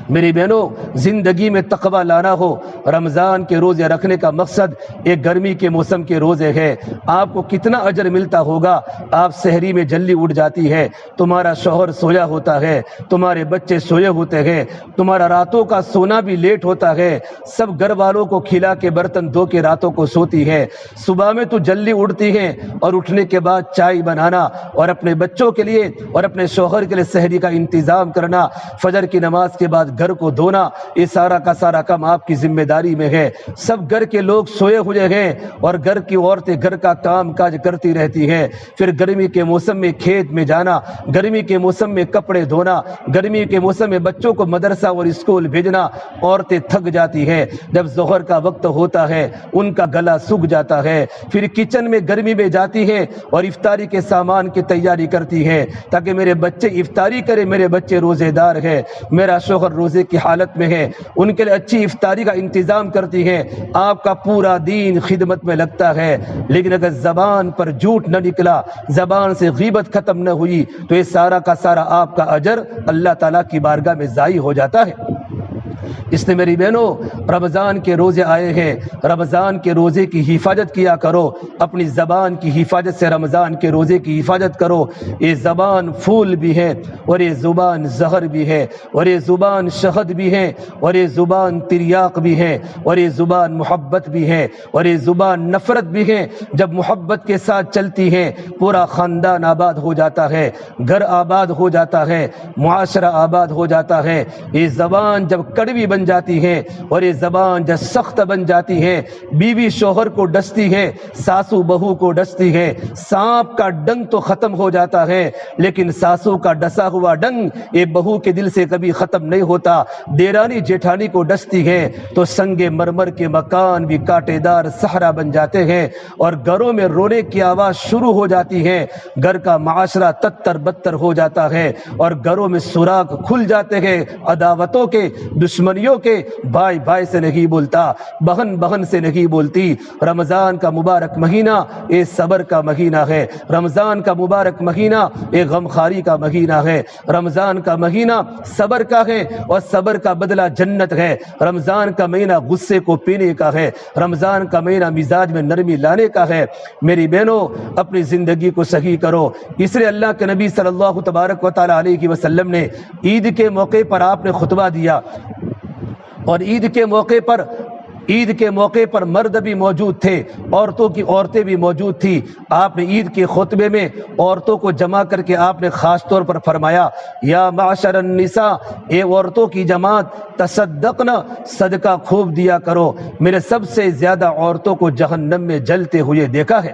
S2: میری بہنوں، زندگی میں تقوی لانا ہو، رمضان کے روزے رکھنے کا مقصد ایک گرمی کے موسم کے روزے ہے۔ آپ کو کتنا اجر ملتا ہوگا، آپ سحری میں جلدی اٹھ جاتی ہے، تمہارا شوہر سویا ہوتا ہے، تمہارے بچے سوئے ہوتے ہیں، تمہارا راتوں کا سونا بھی لیٹ ہوتا ہے، سب گھر والوں کو کھلا کے برتن دھو کے راتوں کو سوتی ہے، صبح میں تو جلدی اٹھتی ہے اور اٹھنے کے بعد چائے بنانا اور اپنے بچوں کے لیے اور اپنے شوہر کے لیے سحری کا انتظام کرنا، فجر کی نماز کے بعد گھر کو دھونا، یہ سارا کا سارا کام آپ کی ذمہ داری میں ہے۔ سب گھر کے لوگ سوئے ہوئے ہیں اور گھر کی عورتیں گھر کا کام کاج کرتی رہتی ہے۔ پھر گرمی کے موسم میں کھیت میں جانا، گرمی کے موسم میں کپڑے دھونا، گرمی کے موسم میں بچوں کو مدرسہ اور اسکول بھیجنا، عورتیں تھک جاتی ہے۔ جب ظہر کا وقت ہوتا ہے ان کا گلا سوکھ جاتا ہے، پھر کچن میں گرمی میں جاتی ہے اور افطاری کے سامان کی تیاری کرتی ہے تاکہ میرے بچے افطاری کرے، میرے بچے روزے دار ہے، میرا شوہر روزے کی حالت میں ہے، ان کے لیے اچھی افطاری کا انتظام کرتی ہے۔ آپ کا پورا دین خدمت میں لگتا ہے، لیکن اگر زبان پر جھوٹ نہ نکلا، زبان سے غیبت ختم نہ ہوئی تو یہ سارا کا سارا آپ کا اجر اللہ تعالیٰ کی بارگاہ میں ضائع ہو جاتا ہے۔ اس لیے میری بہنوں، رمضان کے روزے آئے ہیں، رمضان کے روزے کی حفاظت کیا کرو، اپنی زبان کی حفاظت سے رمضان کے روزے کی حفاظت کرو۔ یہ زبان پھول بھی ہے اور یہ زبان زہر بھی ہے، اور یہ زبان شہد بھی ہے، اور یہ زبان تریاق بھی ہے، اور یہ زبان محبت بھی ہے، اور یہ زبان نفرت بھی ہے۔ جب محبت کے ساتھ چلتی ہے پورا خاندان آباد ہو جاتا ہے، گھر آباد ہو جاتا ہے، معاشرہ آباد ہو جاتا ہے۔ یہ زبان جب کڑوی بن جاتی ہے اور یہ زبان جب سخت بن جاتی ہے، بیوی شوہر کو ڈستی ہے، ساسو بہو کو ڈستی ہے، سانپ کا ڈنگ تو ختم ہو جاتا ہے لیکن ساسو کا ڈسا ہوا ڈنگ یہ بہو کے دل سے کبھی ختم نہیں ہوتا۔ دیرانی جیٹھانی کو ڈستی ہے تو سنگ مرمر کے مکان بھی کانٹے دار صحرا بن جاتے ہیں اور گھروں میں رونے کی آواز شروع ہو جاتی ہے، گھر کا معاشرہ تتر بتر ہو جاتا ہے اور گھروں میں سوراخ کھل جاتے ہیں عداوتوں کے، دشمنی دشمنیوں کے بھائی بھائی سے نہیں بولتا، بہن بہن سے نہیں بولتی۔ رمضان کا مبارک مہینہ یہ صبر کا مہینہ ہے، رمضان کا مبارک مہینہ یہ غمخواری کا مہینہ ہے، رمضان کا مہینہ صبر کا ہے اور صبر کا بدلہ جنت ہے، رمضان کا مہینہ غصے کو پینے کا ہے، رمضان کا مہینہ مزاج میں نرمی لانے کا ہے۔ میری بہنوں، اپنی زندگی کو صحیح کرو۔ اس لیے اللہ کے نبی صلی اللہ تبارک و تعالی علیہ وسلم نے عید کے موقع پر آپ نے خطبہ دیا، اور عید کے موقع پر مرد بھی موجود تھے، عورتیں بھی موجود تھی۔ آپ نے عید کے خطبے میں عورتوں کو جمع کر کے آپ نے خاص طور پر فرمایا، یا معاشر النساء، اے عورتوں کی جماعت، تصدقنا، صدقہ خوب دیا کرو، میں نے سب سے زیادہ عورتوں کو جہنم میں جلتے ہوئے دیکھا ہے۔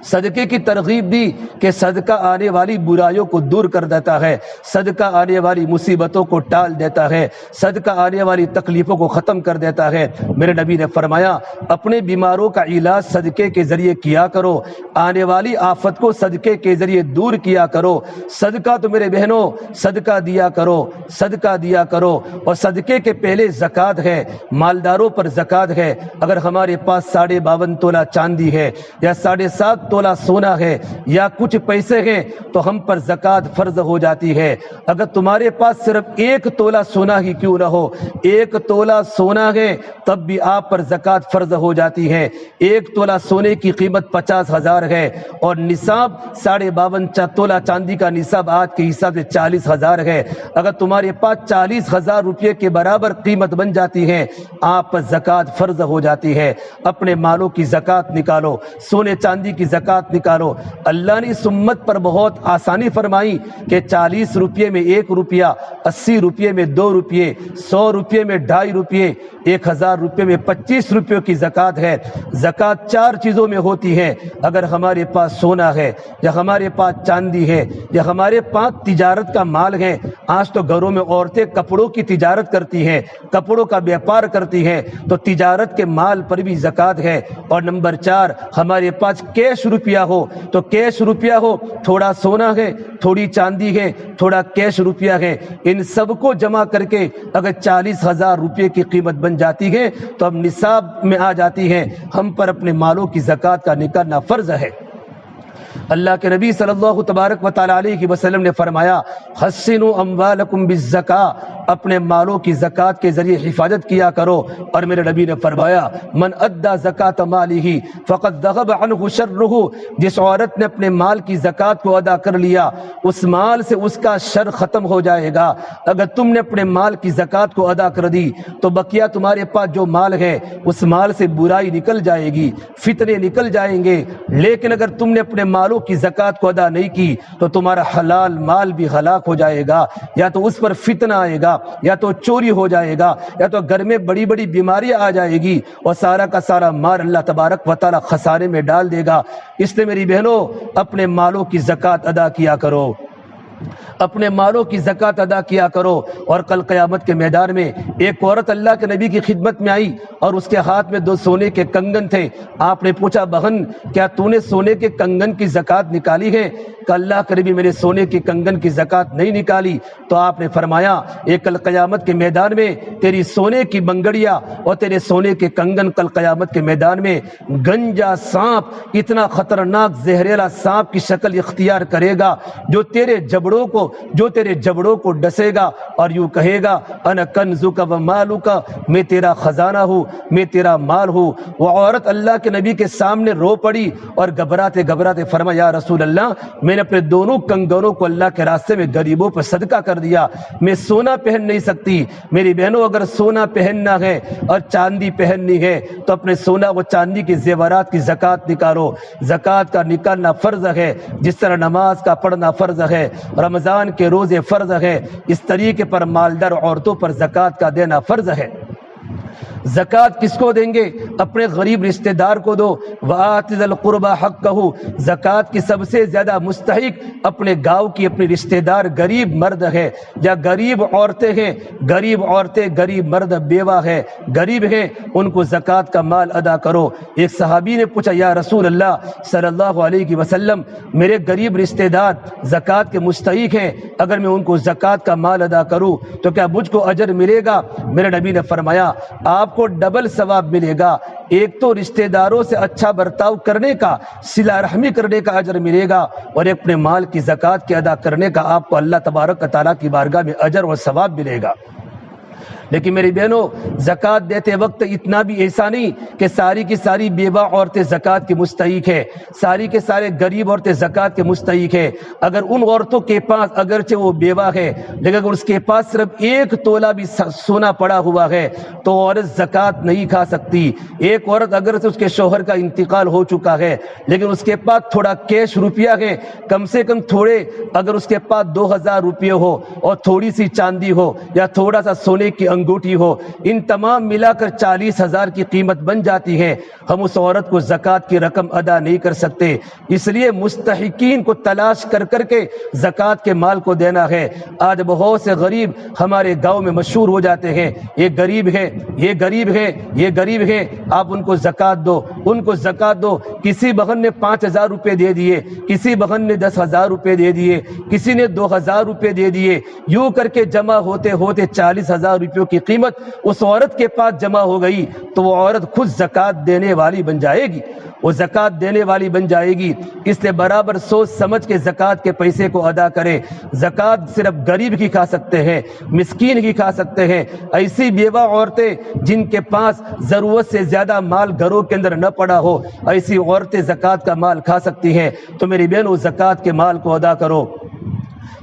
S2: صدقے کی ترغیب دی کہ صدقہ آنے والی برائیوں کو دور کر دیتا ہے، صدقہ آنے والی مصیبتوں کو ٹال دیتا ہے، صدقہ آنے والی تکلیفوں کو ختم کر دیتا ہے۔ میرے نبی نے فرمایا، اپنے بیماروں کا علاج صدقے کے ذریعے کیا کرو، آنے والی آفت کو صدقے کے ذریعے دور کیا کرو۔ صدقہ تو میرے بہنوں صدقہ دیا کرو، صدقہ دیا کرو، اور صدقے کے پہلے زکوٰۃ ہے، مالداروں پر زکوٰۃ ہے۔ اگر ہمارے پاس 52.5 تولہ چاندی ہے یا 7.5 تولہ سونا ہے یا کچھ پیسے ہیں تو ہم پر زکوٰۃ فرض ہو جاتی ہے۔ اگر تمہارے پاس صرف 1 تولہ سونا ہی کیوں نہ ہو، 1 تولہ سونا ہے تب بھی آپ پر زکوٰۃ فرض ہو جاتی ہے۔ 1 تولہ سونے کی قیمت 50,000 ہے، اور نصاب 52.5 تولہ چاندی کا نصاب آج کے حساب سے 40,000 ہے۔ اگر تمہارے پاس 40,000 روپے کے برابر قیمت بن جاتی ہے، آپ پر زکوٰۃ فرض ہو جاتی ہے۔ اپنے مالوں کی زکوٰۃ نکالو، سونے چاندی کی زکوٰۃ نکالو۔ اللہ نے اس امت پر بہت آسانی فرمائی کہ 40 روپے میں 1 روپیہ، 80 روپے میں 2 روپے، 100 روپے میں 2.5 روپے، 1000 روپے میں 25 روپے کی زکوٰۃ ہے۔ زکوٰۃ 4 چیزوں میں ہوتی ہے۔ اگر ہمارے پاس سونا ہے یا ہمارے پاس چاندی ہے یا ہمارے پاس تجارت کا مال ہے، آج تو گھروں میں عورتیں کپڑوں کی تجارت کرتی ہیں، کپڑوں کا بیپار کرتی ہیں، تو تجارت کے مال پر بھی زکوٰۃ ہے۔ اور نمبر 4، ہمارے پاس کیش روپیہ ہو، تو کیش روپیہ ہو، تھوڑا سونا ہے، تھوڑی چاندی ہے، تھوڑا کیش روپیہ ہے، ان سب کو جمع کر کے اگر 40,000 روپے کی قیمت بن جاتی ہے تو اب نصاب میں آ جاتی ہے، ہم پر اپنے مالوں کی زکوٰۃ کا نکالنا فرض ہے۔ اللہ کے نبی صلی اللہ تبارک و تعالی علیہ وسلم نے فرمایا، حسنوا اموالکم بالزکاۃ، اپنے مالوں کی زکوٰۃ کے ذریعے حفاظت کیا کرو۔ اور میرے نبی نے فرمایا، من ادى زکاۃ مالہ فقد ذهب عنہ شرہ، جس عورت نے اپنے مال کی زکوٰۃ کو ادا کر لیا اس مال سے اس کا شر ختم ہو جائے گا۔ اگر تم نے اپنے مال کی زکوٰۃ کو ادا کر دی تو بقیہ تمہارے پاس جو مال ہے اس مال سے برائی نکل جائے گی، فتنے نکل جائیں گے۔ لیکن اگر تم نے اپنے مالوں کی زکوٰۃ کو ادا نہیں کی تو تمہارا حلال مال بھی ہلاک ہو جائے گا، یا تو اس پر فتنہ آئے گا، یا تو چوری ہو جائے گا، یا تو گھر میں بڑی بڑی بیماریاں آ جائے گی، اور سارا کا سارا مال اللہ تبارک و تعالی خسارے میں ڈال دے گا۔ اس لیے میری بہنوں، اپنے مالوں کی زکوٰۃ ادا کیا کرو، اپنے مالوں کی زکوٰۃ ادا کیا کرو۔ اور کل قیامت کے میدان میں ایک عورت اللہ کے نبی کی خدمت میں آئی اور اس کے ہاتھ میں 2 سونے کے کنگن تھے۔ آپ نے پوچھا، بہن کیا تو نے سونے کے کنگن کی زکوٰۃ نکالی ہے؟ کہ اللہ کے نبی، میں نے سونے کے کنگن کی زکوٰۃ نہیں نکالی۔ تو آپ نے فرمایا، ایک کل قیامت کے میدان میں تیری سونے کی بنگڑیاں اور تیرے سونے کے کنگن کل قیامت کے میدان میں گنجا سانپ، اتنا خطرناک زہریلا سانپ کی شکل اختیار کرے گا جو تیرے جبڑوں کو ڈسے گا اور یوں کہے گا، انا کنزک و مالک، میں تیرا خزانہ ہوں، میں تیرا مال ہوں۔ وہ عورت اللہ کے نبی کے سامنے رو پڑی اور گھبراتے گھبراتے فرمایا، یا رسول اللہ، میں نے اپنے دونوں کنگنوں کو اللہ کے راستے میں غریبوں پر صدقہ کر دیا، میں سونا پہن نہیں سکتی۔ میری بہنوں، اگر سونا پہننا ہے اور چاندی پہننی ہے تو اپنے سونا و چاندی کے زیورات کی زکوٰۃ نکالو۔ زکوٰۃ کا نکالنا فرض ہے، جس طرح نماز کا پڑھنا فرض ہے، رمضان کے روزے فرض ہے، اس طریقے پر مالدار عورتوں پر زکوٰۃ کا دینا فرض ہے۔ زکوٰۃ کس کو دیں گے؟ اپنے غریب رشتہ دار کو دو۔ وآت ذی القربى حقہ، زکوٰۃ کی سب سے زیادہ مستحق اپنے گاؤں کی اپنی رشتہ دار غریب مرد ہے یا غریب عورتیں ہیں، غریب عورتیں، غریب مرد، بیوہ ہے، غریب ہیں، ان کو زکوٰۃ کا مال ادا کرو۔ ایک صحابی نے پوچھا یا رسول اللہ صلی اللہ علیہ وسلم، میرے غریب رشتہ دار زکوٰۃ کے مستحق ہیں، اگر میں ان کو زکوٰۃ کا مال ادا کروں تو کیا مجھ کو اجر ملے گا؟ میرے نبی نے فرمایا آپ کو ڈبل ثواب ملے گا، ایک تو رشتہ داروں سے اچھا برتاؤ کرنے کا، صلہ رحمی کرنے کا اجر ملے گا، اور ایک اپنے مال کی زکوٰۃ کے ادا کرنے کا آپ کو اللہ تبارک و تعالیٰ کی بارگاہ میں اجر اور ثواب ملے گا۔ لیکن میری بہنوں، زکوٰۃ دیتے وقت اتنا بھی ایسا نہیں کہ ساری کی ساری بیوہ عورتیں زکوٰۃ کی مستحق ہے، ساری کے سارے غریب عورتیں زکوٰۃ کے مستحق ہے۔ اگر ان عورتوں کے پاس اگرچہ وہ بیوہ ہے لیکن اگر اس کے پاس صرف 1 تولہ بھی سونا پڑا ہوا ہے تو عورت زکوٰۃ نہیں کھا سکتی۔ ایک عورت اگرچہ اس کے شوہر کا انتقال ہو چکا ہے لیکن اس کے پاس تھوڑا کیش روپیہ ہے، کم سے کم تھوڑے، اگر اس کے پاس 2000 روپے ہو اور تھوڑی سی چاندی ہو یا تھوڑا سا سونے کی انگوٹھی ہو، ان تمام ملا کر 40,000 کی قیمت بن جاتی ہے، ہم اس عورت کو زکوٰۃ کی رقم ادا نہیں کر سکتے۔ اس لیے مستحقین کو تلاش کر کر کے زکوٰۃ کے مال کو دینا ہے۔ آج بہت سے غریب ہمارے گاؤں میں مشہور ہو جاتے ہیں، یہ غریب ہے، یہ غریب ہے، یہ غریب ہے، آپ ان کو زکوٰۃ دو، ان کو زکوٰۃ دو۔ کسی بہن نے 5,000 روپے دے دیے، کسی بہن نے 10,000 روپے دے دیے، کسی نے 2,000 روپے دے دیے، یوں کر کے جمع ہوتے ہوتے 40,000 روپیوں کی قیمت اس عورت کے پاس جمع ہو گئی تو وہ عورت خود زکوٰۃ دینے والی بن جائے گی، وہ زکوٰۃ دینے والی بن جائے گی۔ اس لیے برابر سوچ سمجھ کے زکوٰۃ کے پیسے کو ادا کرے۔ زکوٰۃ صرف غریب کی کھا سکتے ہیں، مسکین کی کھا سکتے ہیں، ایسی بیوہ عورتیں جن کے پاس ضرورت سے زیادہ مال گھروں کے اندر نہ پڑا ہو، ایسی عورتیں زکوٰۃ کا مال کھا سکتی ہیں۔ تو میری بہنوں، زکوٰۃ کے مال کو ادا کرو۔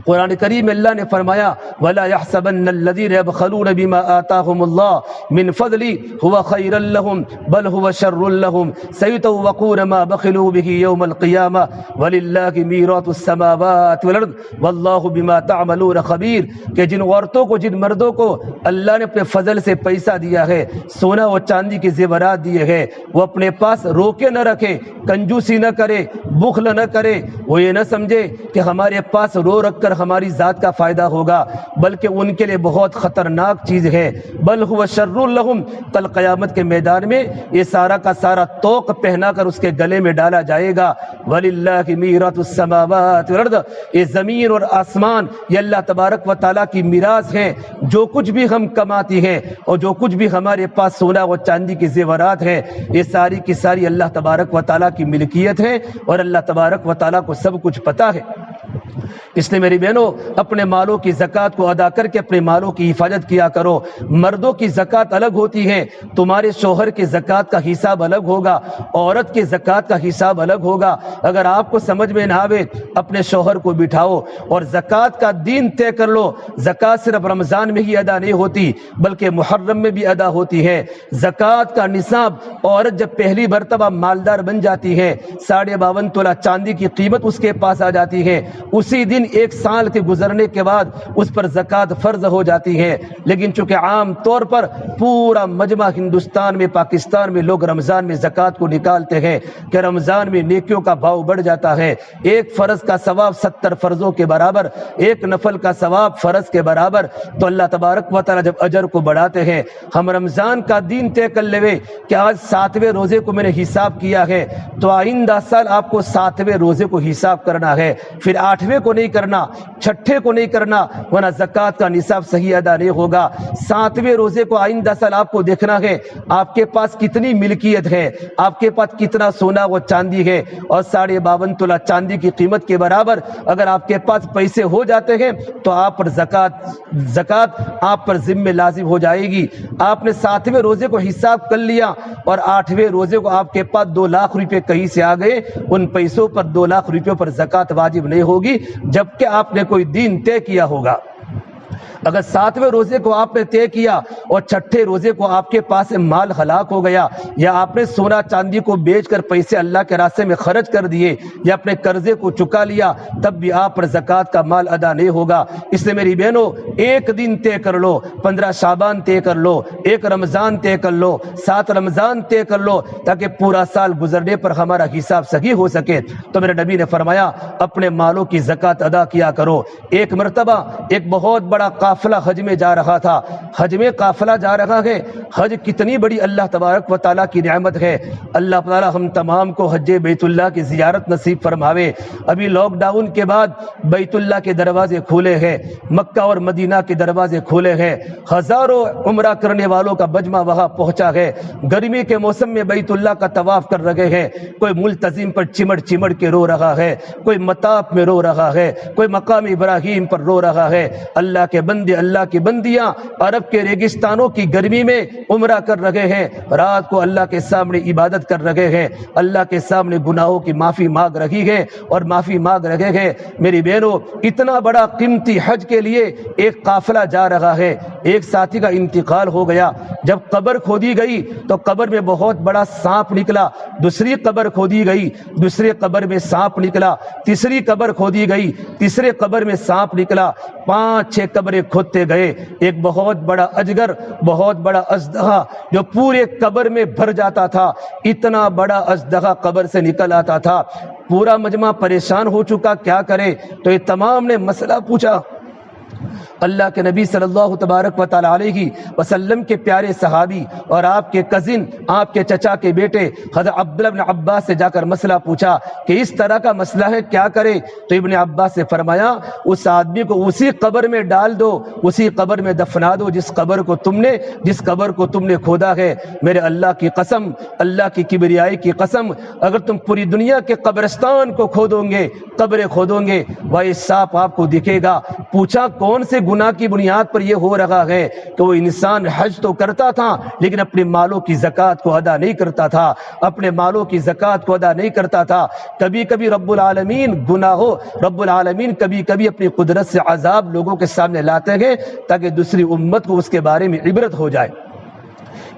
S2: قرآن کریم میں اللہ نے فرمایا وَلَا يَحْسَبَنَّ الَّذِينَ يَبْخَلُونَ بِمَا آتَاهُمُ اللَّهُ مِنْ فَضْلِهِ هُوَ خَيْرًا لَهُمْ بَلْ هُوَ شَرٌّ لَهُمْ سَيُطَوَّقُونَ مَا بَخِلُوا بِهِ يَوْمَ الْقِيَامَةِ وَلِلَّهِ مِيرَاثُ السَّمَاوَاتِ وَالْأَرْضِ وَاللَّهُ بِمَا تَعْمَلُونَ خَبِيرٌ کہ جن عورتوں کو، جن مردوں کو اللہ نے اپنے فضل سے پیسہ دیا ہے، سونا اور چاندی کے زیورات دیے ہیں، وہ اپنے پاس روکے نہ رکھے، کنجوسی نہ کرے، بخل نہ کرے، وہ یہ نہ سمجھے کہ ہمارے پاس رو رکھ کر ہماری ذات کا فائدہ ہوگا، بلکہ ان کے لیے بہت خطرناک چیز ہے۔ بل هو شر لهم، کل قیامت کے میدان میں یہ سارا کا سارا توق پہنا کر اس کے گلے میں ڈالا جائے گا۔ وَلِلَّهِ مِيرَاثُ السَّمَاوَاتِ وَالْأَرْضِ، یہ زمین اور آسمان یہ اللہ تبارک و تعالیٰ کی میراث ہے۔ جو کچھ بھی ہم کماتی ہیں اور جو کچھ بھی ہمارے پاس سونا اور چاندی کے زیورات ہیں، یہ ساری کی ساری اللہ تبارک و تعالیٰ کی ملکیت ہے اور اللہ تبارک و تعالیٰ کو سب کچھ پتہ ہے۔ اس لیے میری بہنوں، اپنے مالوں کی زکوٰۃ کو ادا کر کے اپنے مالوں کی حفاظت کیا کرو۔ مردوں کی زکوٰۃ الگ ہوتی ہے، تمہارے شوہر کی زکوٰۃ کا حساب الگ ہوگا، عورت کی زکوٰۃ کا حساب الگ ہوگا۔ اگر آپ کو سمجھ میں نہ آوے، اپنے شوہر کو بٹھاؤ اور زکوٰۃ کا دین طے کر لو۔ زکوٰۃ صرف رمضان میں ہی ادا نہیں ہوتی بلکہ محرم میں بھی ادا ہوتی ہے۔ زکوٰۃ کا نصاب، عورت جب پہلی مرتبہ مالدار بن جاتی ہے، 52.5 تولہ چاندی کی قیمت اس کے پاس آ جاتی ہے، اسی دن 1 سال کے گزرنے کے بعد اس پر زکوٰۃ فرض ہو جاتی ہے۔ لیکن چونکہ عام طور پر پورا مجمع ہندوستان میں، پاکستان میں لوگ رمضان میں زکوٰۃ کو نکالتے ہیں کہ رمضان میں نیکیوں کا بھاؤ بڑھ جاتا ہے، ایک فرض کا ثواب 70 فرضوں کے برابر، ایک نفل کا ثواب فرض کے برابر۔ تو اللہ تبارک و تعالیٰ جب اجر کو بڑھاتے ہیں، ہم رمضان کا دین طے کر لے کہ آج 7ویں روزے کو میں نے حساب کیا ہے تو آئندہ سال آپ کو 7ویں روزے کو حساب کرنا ہے، پھر 8ویں کو نہیں کرنا، 6ٹھے کو نہیں کرنا، ورنہ زکوٰۃ کا نصاب صحیح ادا نہیں ہوگا۔ 7ویں روزے کو آئندہ سال آپ کو دیکھنا ہے آپ کے پاس کتنی ملکیت ہے، آپ کے پاس کتنا سونا و چاندی ہے، اور 52.5 تولہ چاندی کی قیمت کے برابر اگر آپ کے پاس پیسے ہو جاتے ہیں تو آپ پر زکوٰۃ آپ پر ذمہ لازم ہو جائے گی۔ آپ نے 7ویں روزے کو حساب کر لیا اور 8ویں روزے کو آپ کے پاس 2 لاکھ روپے کہیں سے آ گئے، ان پیسوں پر 2 لاکھ روپے پر زکوٰۃ واجب نہیں ہوگی جبکہ آپ نے کوئی دین طے کیا ہوگا۔ اگر 7ویں روزے کو آپ نے طے کیا اور 6ٹھے روزے کو آپ کے پاس مال ہلاک ہو گیا، یا آپ نے سونا چاندی کو بیچ کر پیسے اللہ کے راستے میں خرچ کر دیے، یا اپنے قرضے کو چکا لیا، تب بھی آپ پر زکوٰۃ کا مال ادا نہیں ہوگا۔ اس لیے میری بہنوں، ایک دن طے کر لو، 15 شعبان طے کر لو، 1 رمضان طے کر لو، 7 رمضان طے کر لو، تاکہ پورا سال گزرنے پر ہمارا حساب صحیح ہو سکے۔ تو میرے نبی نے فرمایا اپنے مالوں کی زکوٰۃ ادا کیا کرو۔ ایک مرتبہ ایک بہت بڑا قافلہ حج میں جا رہا تھا، حج میں قافلہ جا رہا ہے۔ حج کتنی بڑی اللہ تبارک و تعالیٰ کی نعمت ہے۔ اللہ تعالیٰ ہم تمام کو حج بیت اللہ کی زیارت نصیب فرماوے۔ ابھی لاک ڈاؤن کے بعد بیت اللہ کے دروازے کھولے ہیں، مکہ اور مدینہ کے دروازے کھولے ہیں، ہزاروں عمرہ کرنے والوں کا مجمع وہاں پہنچا ہے۔ گرمی کے موسم میں بیت اللہ کا طواف کر رہے ہیں، کوئی ملتزم پر چمڑ چمڑ کے رو رہا ہے، کوئی مطاف میں رو رہا ہے، کوئی مقام ابراہیم پر رو رہا ہے۔ اللہ کے بندے، اللہ کی بندیاں عرب کے ریگستانوں کی گرمی میں عمرہ کر رہے ہیں، رات کو اللہ کے سامنے عبادت کر رہے ہیں، اللہ کے سامنے گناہوں کی معافی مانگ رہی ہے اور معافی مانگ رہے ہیں۔ میری بہنوں، اتنا بڑا قیمتی حج کے لیے ایک قافلہ جا رہا ہے۔ ایک ساتھی کا انتقال ہو گیا، جب قبر کھودی گئی تو قبر میں بہت بڑا سانپ نکلا، دوسری قبر کھودی گئی، دوسرے قبر میں سانپ نکلا، تیسری قبر کھودی گئی، تیسرے قبر میں سانپ نکلا، 5-6 قبریں کھودتے گئے۔ ایک بہت بڑا اجگر، بہت بڑا اژدہا جو پورے قبر میں بھر جاتا تھا، اتنا بڑا اژدہا قبر سے نکل آتا تھا۔ پورا مجمع پریشان ہو چکا، کیا کرے؟ تو یہ تمام نے مسئلہ پوچھا۔ اللہ کے نبی صلی اللہ تبارک و تعالی علیہ وسلم کے پیارے صحابی اور آپ کے کزن، آپ کے چچا کے بیٹے حضرت عبداللہ بن عباس سے جا کر مسئلہ پوچھا کہ اس طرح کا مسئلہ ہے، کیا کرے؟ تو ابن عباس سے فرمایا اس آدمی کو اسی قبر میں ڈال دو، اسی قبر میں دفنا دو جس قبر کو تم نے کھودا ہے۔ میرے اللہ کی قسم، اللہ کی کبریائی کی قسم، اگر تم پوری دنیا کے قبرستان کو کھودو گے، قبریں کھودو گے، وہی سانپ آپ کو دکھے گا۔ پوچھا کون سے گناہ کی بنیاد پر یہ ہو رہا ہے؟ کہ وہ انسان حج تو کرتا تھا لیکن اپنے مالوں کی زکوٰۃ کو ادا نہیں کرتا تھا، اپنے مالوں کی زکوٰۃ کو ادا نہیں کرتا تھا۔ کبھی کبھی رب العالمین کبھی کبھی اپنی قدرت سے عذاب لوگوں کے سامنے لاتے ہیں تاکہ دوسری امت کو اس کے بارے میں عبرت ہو جائے۔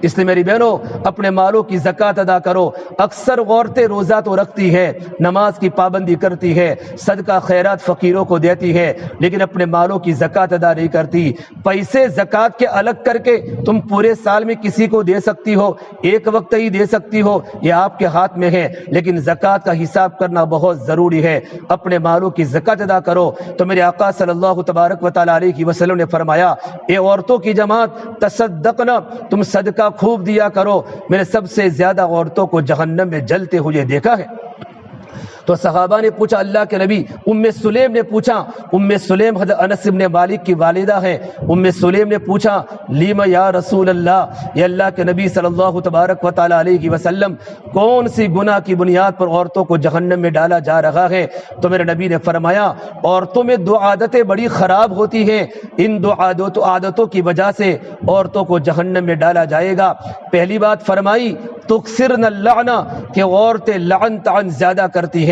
S2: اس لیے میری بہنوں، اپنے مالوں کی زکوٰۃ ادا کرو۔ اکثر عورتیں روزہ تو رکھتی ہے، نماز کی پابندی کرتی ہے، صدقہ خیرات فقیروں کو دیتی ہے، لیکن اپنے مالوں کی زکوٰۃ ادا نہیں کرتی۔ پیسے زکوٰۃ کے الگ کر کے تم پورے سال میں کسی کو دے سکتی ہو، ایک وقت ہی دے سکتی ہو، یہ آپ کے ہاتھ میں ہے، لیکن زکوٰۃ کا حساب کرنا بہت ضروری ہے۔ اپنے مالوں کی زکوٰۃ ادا کرو۔ تو میرے آقا صلی اللہ تبارک و تعالی علیہ وسلم نے فرمایا، اے عورتوں کی جماعت، تصدقنا، تم صدقہ خوب دیا کرو، میں نے سب سے زیادہ عورتوں کو جہنم میں جلتے ہوئے دیکھا ہے۔ تو صحابہ نے پوچھا اللہ کے نبی، ام سلیم نے پوچھا، ام سلیم حضرت انس بن مالک کی والدہ ہے، ام سلیم نے پوچھا لیما یا رسول اللہ، یہ اللہ کے نبی صلی اللہ تبارک و تعالی علیہ وسلم، کون سی گناہ کی بنیاد پر عورتوں کو جہنم میں ڈالا جا رہا ہے؟ تو میرے نبی نے فرمایا عورتوں میں 2 عادتیں بڑی خراب ہوتی ہیں، ان 2 عادتوں کی وجہ سے عورتوں کو جہنم میں ڈالا جائے گا۔ پہلی بات فرمائی تکثرن اللعنہ، کہ عورتیں لعن طعن زیادہ کرتی ہیں،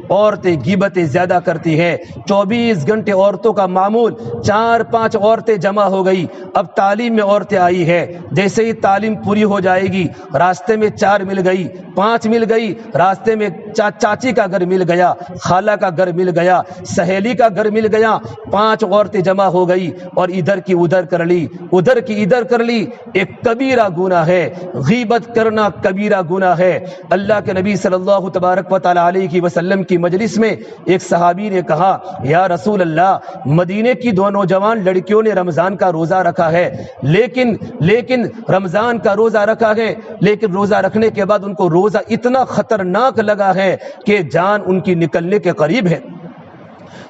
S2: عورتیں غیبتیں زیادہ کرتی ہیں۔ 24 گھنٹے عورتوں کا معمول، 4-5 عورتیں جمع ہو گئی۔ اب تعلیم میں عورتیں آئی ہے، جیسے ہی تعلیم پوری ہو جائے گی، راستے میں 4 مل گئی، 5 مل گئی، راستے میں چاچی کا گھر مل گیا، خالہ کا گھر مل گیا، سہیلی کا گھر مل گیا، 5 عورتیں جمع ہو گئی اور ادھر کی ادھر کر لی، ادھر کی ادھر کر لی۔ ایک کبیرہ گناہ ہے، غیبت کرنا کبیرہ گناہ ہے۔ اللہ کے نبی صلی اللہ تبارک و تعالی علیہ وسلم کی مجلس میں ایک صحابی نے کہا یا رسول اللہ، مدینے کی 2 نوجوان لڑکیوں نے رمضان کا روزہ رکھا ہے، لیکن رمضان کا روزہ رکھا ہے، لیکن روزہ رکھنے کے بعد ان کو روزہ اتنا خطرناک لگا ہے کہ جان ان کی نکلنے کے قریب ہے۔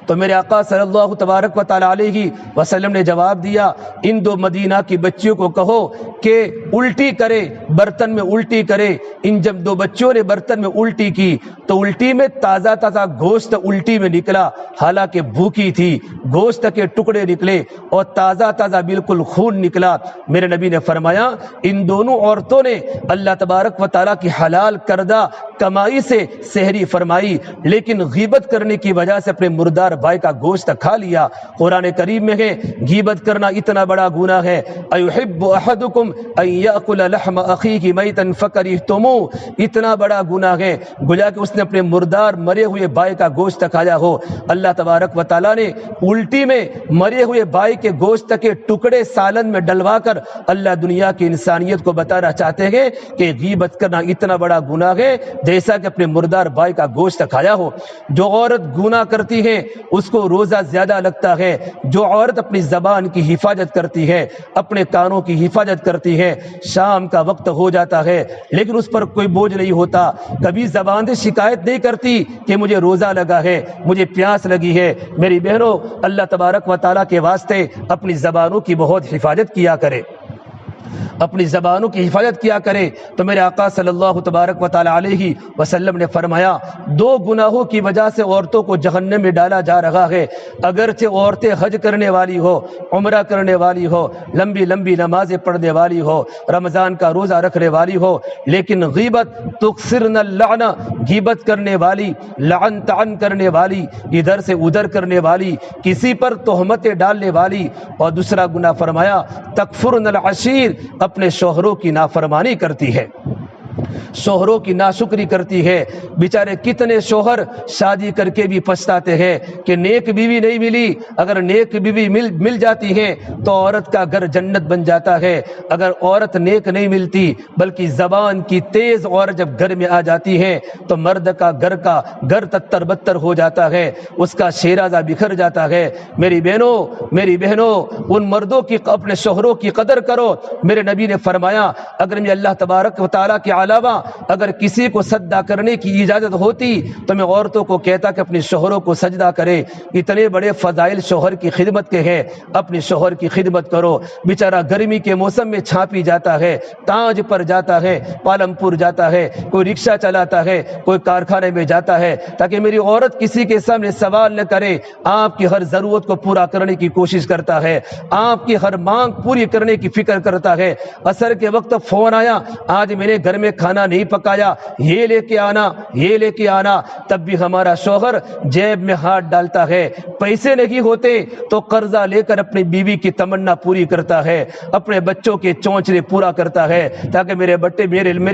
S2: تو میرے آقا صلی اللہ تبارک و تعالی علیہ وسلم نے جواب دیا، ان 2 مدینہ کی بچیوں کو کہو کہ الٹی کرے، برتن میں الٹی کرے۔ ان جب 2 بچیوں نے برتن میں الٹی کی تو الٹی میں تازہ تازہ گوشت الٹی میں نکلا، حالانکہ بھوکی تھی، گوشت کے ٹکڑے نکلے اور تازہ تازہ بالکل خون نکلا۔ میرے نبی نے فرمایا ان دونوں عورتوں نے اللہ تبارک و تعالیٰ کی حلال کردہ کمائی سے سحری فرمائی، لیکن غیبت کرنے کی وجہ سے اپنے مردار مردار بھائی کا گوشت کھا لیا۔ قرآن کریم میں ہے غیبت کرنا اتنا بڑا گناہ ہے، ایحب احدکم ان یاکل لحم اخیہ میتا فکرہتموہ، اتنا بڑا گناہ ہے گویا کہ اس نے اپنے مردار مرے ہوئے بھائی کا گوشت کھایا ہو۔ اللہ تبارک و تعالیٰ نے الٹی میں مرے ہوئے بھائی کے گوشت کے ٹکڑے سالن میں ڈلوا کر اللہ دنیا کی انسانیت کو بتانا چاہتے ہیں کہ غیبت کرنا اتنا بڑا گناہ ہے جیسا کہ اپنے مردار بھائی کا گوشت کھایا ہو۔ جو عورت گناہ کرتی ہے اس کو روزہ زیادہ لگتا ہے، جو عورت اپنی زبان کی حفاظت کرتی ہے، اپنے کانوں کی حفاظت کرتی ہے، شام کا وقت ہو جاتا ہے لیکن اس پر کوئی بوجھ نہیں ہوتا، کبھی زبان سے شکایت نہیں کرتی کہ مجھے روزہ لگا ہے، مجھے پیاس لگی ہے۔ میری بہنوں، اللہ تبارک و تعالیٰ کے واسطے اپنی زبانوں کی بہت حفاظت کیا کرے، اپنی زبانوں کی حفاظت کیا کرے۔ تو میرے آقا صلی اللہ تبارک و تعالی علیہ وسلم نے فرمایا دو گناہوں کی وجہ سے عورتوں کو جہنم میں ڈالا جا رہا ہے، اگرچہ عورتیں حج کرنے والی ہو، عمرہ کرنے والی ہو، لمبی لمبی نمازیں پڑھنے والی ہو، رمضان کا روزہ رکھنے والی ہو، لیکن غیبت تکثرن اللعنہ، غیبت کرنے والی، لعن طعن کرنے والی، ادھر سے ادھر کرنے والی، کسی پر تہمتیں ڈالنے والی، اور دوسرا گناہ فرمایا تکفرن العشیر، اپنے شوہروں کی نافرمانی کرتی ہے، شوہروں کی ناشکری کرتی ہے۔ بیچارے کتنے شوہر شادی کر کے بھی پچھتاتے ہیں کہ نیک بیوی نہیں ملی، اگر نیک بیوی مل جاتی ہے تو عورت کا گھر جنت بن جاتا ہے، اگر عورت نیک نہیں ملتی بلکہ زبان کی تیز عورت جب گھر میں آ جاتی ہے تو مرد کا گھر تتر بتر ہو جاتا ہے، اس کا شیرازہ بکھر جاتا ہے۔ میری بہنوں ان مردوں کی، اپنے شوہروں کی قدر کرو۔ میرے نبی نے فرمایا اگر میں اللہ تبارک و تعالیٰ کے علاوہ اگر کسی کو سجدہ کرنے کی اجازت ہوتی تو میں عورتوں کو کہتا کہ اپنے شوہروں کو سجدہ کرے۔ اتنے بڑے فضائل شوہر کی خدمت کے ہیں، اپنے شوہر کی خدمت کرو۔ بیچارہ گرمی کے موسم میں چھانپی جاتا ہے، تاج پر جاتا ہے، پالم پور جاتا ہے، کوئی رکشہ چلاتا ہے، کوئی کارخانے میں جاتا ہے، تاکہ میری عورت کسی کے سامنے سوال نہ کرے، آپ کی ہر ضرورت کو پورا کرنے کی کوشش کرتا ہے، آپ کی ہر مانگ پوری کرنے کی فکر کرتا ہے۔ عصر کے وقت فون آیا، آج میں نے گھر میں کھانا نہیں پکایا، یہ لے کے آنا، تب بھی ہمارا شوہر جیب میں ہاتھ ڈالتا ہے، پیسے نہیں ہوتے تو قرضہ لے کر اپنی بیوی کی تمنا پوری کرتا ہے، اپنے بچوں کے چونچلے پورا کرتا ہے تاکہ میرے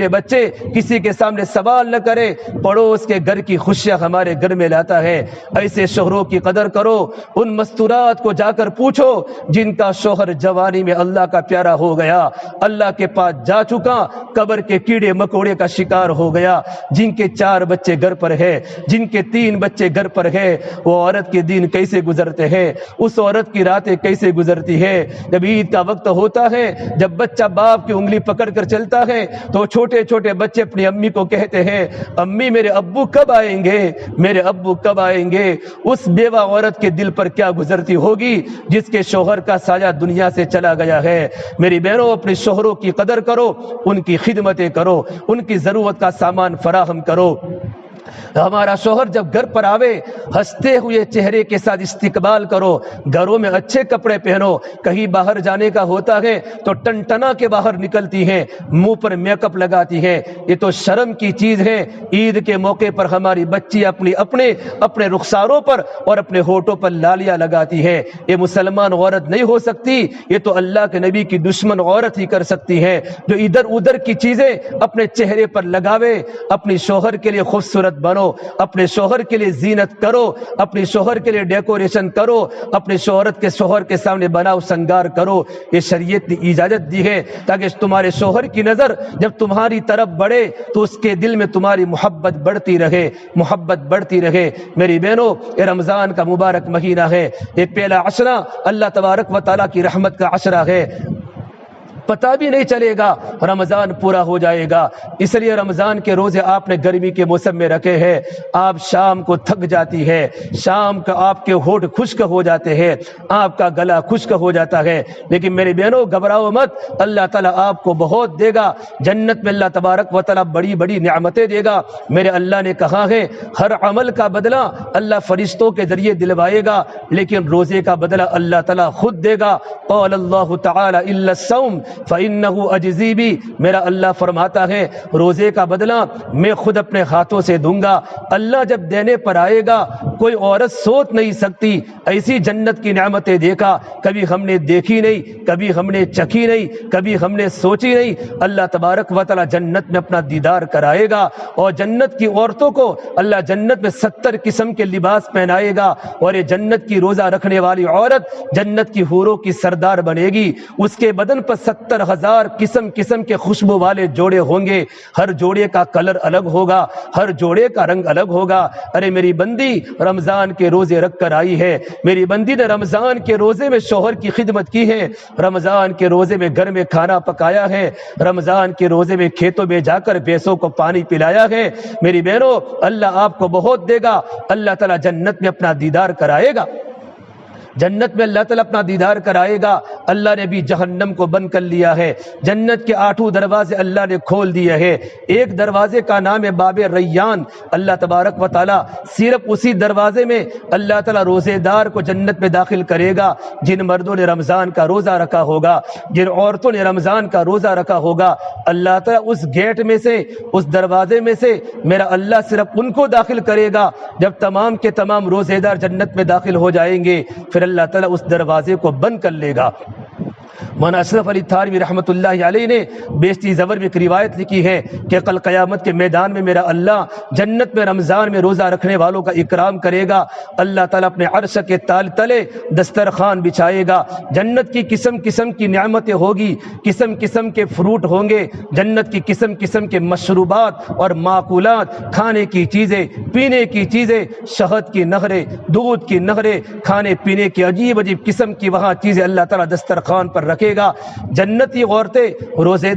S2: بچے کسی کے سامنے سوال نہ کرے، پڑوس کے گھر کی خوشیاں ہمارے گھر میں لاتا ہے۔ ایسے شوہروں کی قدر کرو، ان مستورات کو جا کر پوچھو جن کا شوہر جوانی میں اللہ کا پیارا ہو گیا، اللہ کے پاس جا چکا، قبر کے کیڑے مکوڑے کا شکار ہو گیا، جن کے 4 بچے گھر پر ہے، جن کے 3 بچے گھر پر ہے، وہ عورت کے دن کیسے گزرتے ہیں، اس عورت کی راتیں کیسے گزرتی ہے۔ جب عید کا وقت ہوتا ہے، جب بچہ باپ کی انگلی پکڑ کر چلتا ہے تو چھوٹے چھوٹے بچے اپنی امی کو کہتے ہیں امی میرے ابو کب آئیں گے، میرے ابو کب آئیں گے۔ اس بیوہ عورت کے دل پر کیا گزرتی ہوگی جس کے شوہر کا سایہ دنیا سے چلا گیا ہے۔ میری بہنوں، اپنے شوہروں کی قدر کرو، ان کی خدمتیں کرو، ان کی ضرورت کا سامان فراہم کرو۔ ہمارا شوہر جب گھر پر آوے ہنستے ہوئے چہرے کے ساتھ استقبال کرو، گھروں میں اچھے کپڑے پہنو، کہیں باہر جانے کا ہوتا ہے تو ٹنٹنا کے باہر نکلتی ہے، منہ پر میک اپ لگاتی ہے، یہ تو شرم کی چیز ہے۔ عید کے موقع پر ہماری بچی اپنے رخساروں پر اور اپنے ہونٹوں پر لالیاں لگاتی ہے، یہ مسلمان عورت نہیں ہو سکتی، یہ تو اللہ کے نبی کی دشمن عورت ہی کر سکتی ہے جو ادھر ادھر کی چیزیں اپنے چہرے پر لگاوے۔ اپنی شوہر کے لیے خوبصورت بنو، اپنے شوہر کے لیے زینت کرو، اپنے شوہر کے لیے ڈیکوریشن کرو، اپنے شوہر کے سامنے بناؤ سنگار کرو۔ یہ شریعت نے اجازت دی ہے تاکہ تمہارے شوہر کی نظر جب تمہاری طرف بڑھے تو اس کے دل میں تمہاری محبت بڑھتی رہے۔ میری بہنوں، یہ رمضان کا مبارک مہینہ ہے، یہ پہلا عشرہ اللہ تبارک و تعالیٰ کی رحمت کا عشرہ ہے، پتہ بھی نہیں چلے گا رمضان پورا ہو جائے گا۔ اس لیے رمضان کے روزے آپ نے گرمی کے موسم میں رکھے ہیں، آپ شام کو تھک جاتی ہے، شام کا آپ کے ہونٹ خشک ہو جاتے ہیں، آپ کا گلا خشک ہو جاتا ہے، لیکن میری بہنوں گھبراؤ مت، اللہ تعالیٰ آپ کو بہت دے گا، جنت میں اللہ تبارک و تعالیٰ بڑی بڑی نعمتیں دے گا۔ میرے اللہ نے کہا ہے ہر عمل کا بدلہ اللہ فرشتوں کے ذریعے دلوائے گا، لیکن روزے کا بدلہ اللہ تعالیٰ خود دے گا۔ قال اللہ تعالی الا الصوم، فإنه أجزي بی، میرا اللہ فرماتا ہے روزے کا بدلہ میں خود اپنے ہاتھوں سے دوں گا۔ اللہ جب دینے پر آئے گا کوئی عورت سوچ نہیں سکتی ایسی جنت کی نعمتیں دیکھا کبھی ہم نے دیکھی نہیں، کبھی ہم نے چکھی نہیں، کبھی ہم نے سوچی نہیں۔ اللہ تبارک و تعالی جنت میں اپنا دیدار کرائے گا اور جنت کی عورتوں کو اللہ جنت میں 70 قسم کے لباس پہنائے گا، اور یہ جنت کی روزہ رکھنے والی عورت جنت کی حوروں کی سردار بنے گی۔ اس کے بدن پر 70,000 قسم کے خوشبو والے جوڑے ہوں گے، ہر جوڑے کا کلر الگ ہوگا، ہر جوڑے کا رنگ الگ ہوگا۔ ارے میری بندی رمضان کے روزے رکھ کر آئی ہے، میری بندی نے رمضان کے روزے میں شوہر کی خدمت کی ہے، رمضان کے روزے میں گھر میں کھانا پکایا ہے، رمضان کے روزے میں کھیتوں میں جا کر بھینسوں کو پانی پلایا ہے۔ میری بہنوں اللہ آپ کو بہت دے گا، اللہ تعالیٰ جنت میں اپنا دیدار کرائے گا، جنت میں اللہ تعالیٰ اپنا دیدار کرائے گا۔ اللہ نے بھی جہنم کو بند کر لیا ہے، جنت کے 8 دروازے اللہ نے کھول دیے ہیں۔ ایک دروازے کا نام ہے باب ریان، اللہ تبارک و تعالیٰ صرف اسی دروازے میں اللہ تعالیٰ روزے دار کو جنت میں داخل کرے گا جن مردوں نے رمضان کا روزہ رکھا ہوگا، جن عورتوں نے رمضان کا روزہ رکھا ہوگا۔ اللہ تعالیٰ اس گیٹ میں سے، اس دروازے میں سے میرا اللہ صرف ان کو داخل کرے گا۔ جب تمام کے تمام روزے دار جنت میں داخل ہو جائیں گے پھر اللہ تعالیٰ اس دروازے کو بند کر لے گا۔ مولانا اشرف علی تھانوی رحمۃ اللہ علیہ نے بیشتی زبر میں ایک روایت لکھی ہے کہ کل قیامت کے میدان میں میرا اللہ جنت میں رمضان میں روزہ رکھنے والوں کا اکرام کرے گا۔ اللہ تعالیٰ اپنے عرش کے تلے دسترخوان بچھائے گا، جنت کی قسم کی نعمتیں ہوگی، قسم کے فروٹ ہوں گے، جنت کی قسم کے مشروبات اور معقولات، کھانے کی چیزیں، پینے کی چیزیں، شہد کی نہریں، دودھ کی نہریں، کھانے پینے کی عجیب قسم کی وہاں چیزیں اللہ تعالیٰ دسترخوان پر رکھے گا۔ جنتی عورتیں، روزے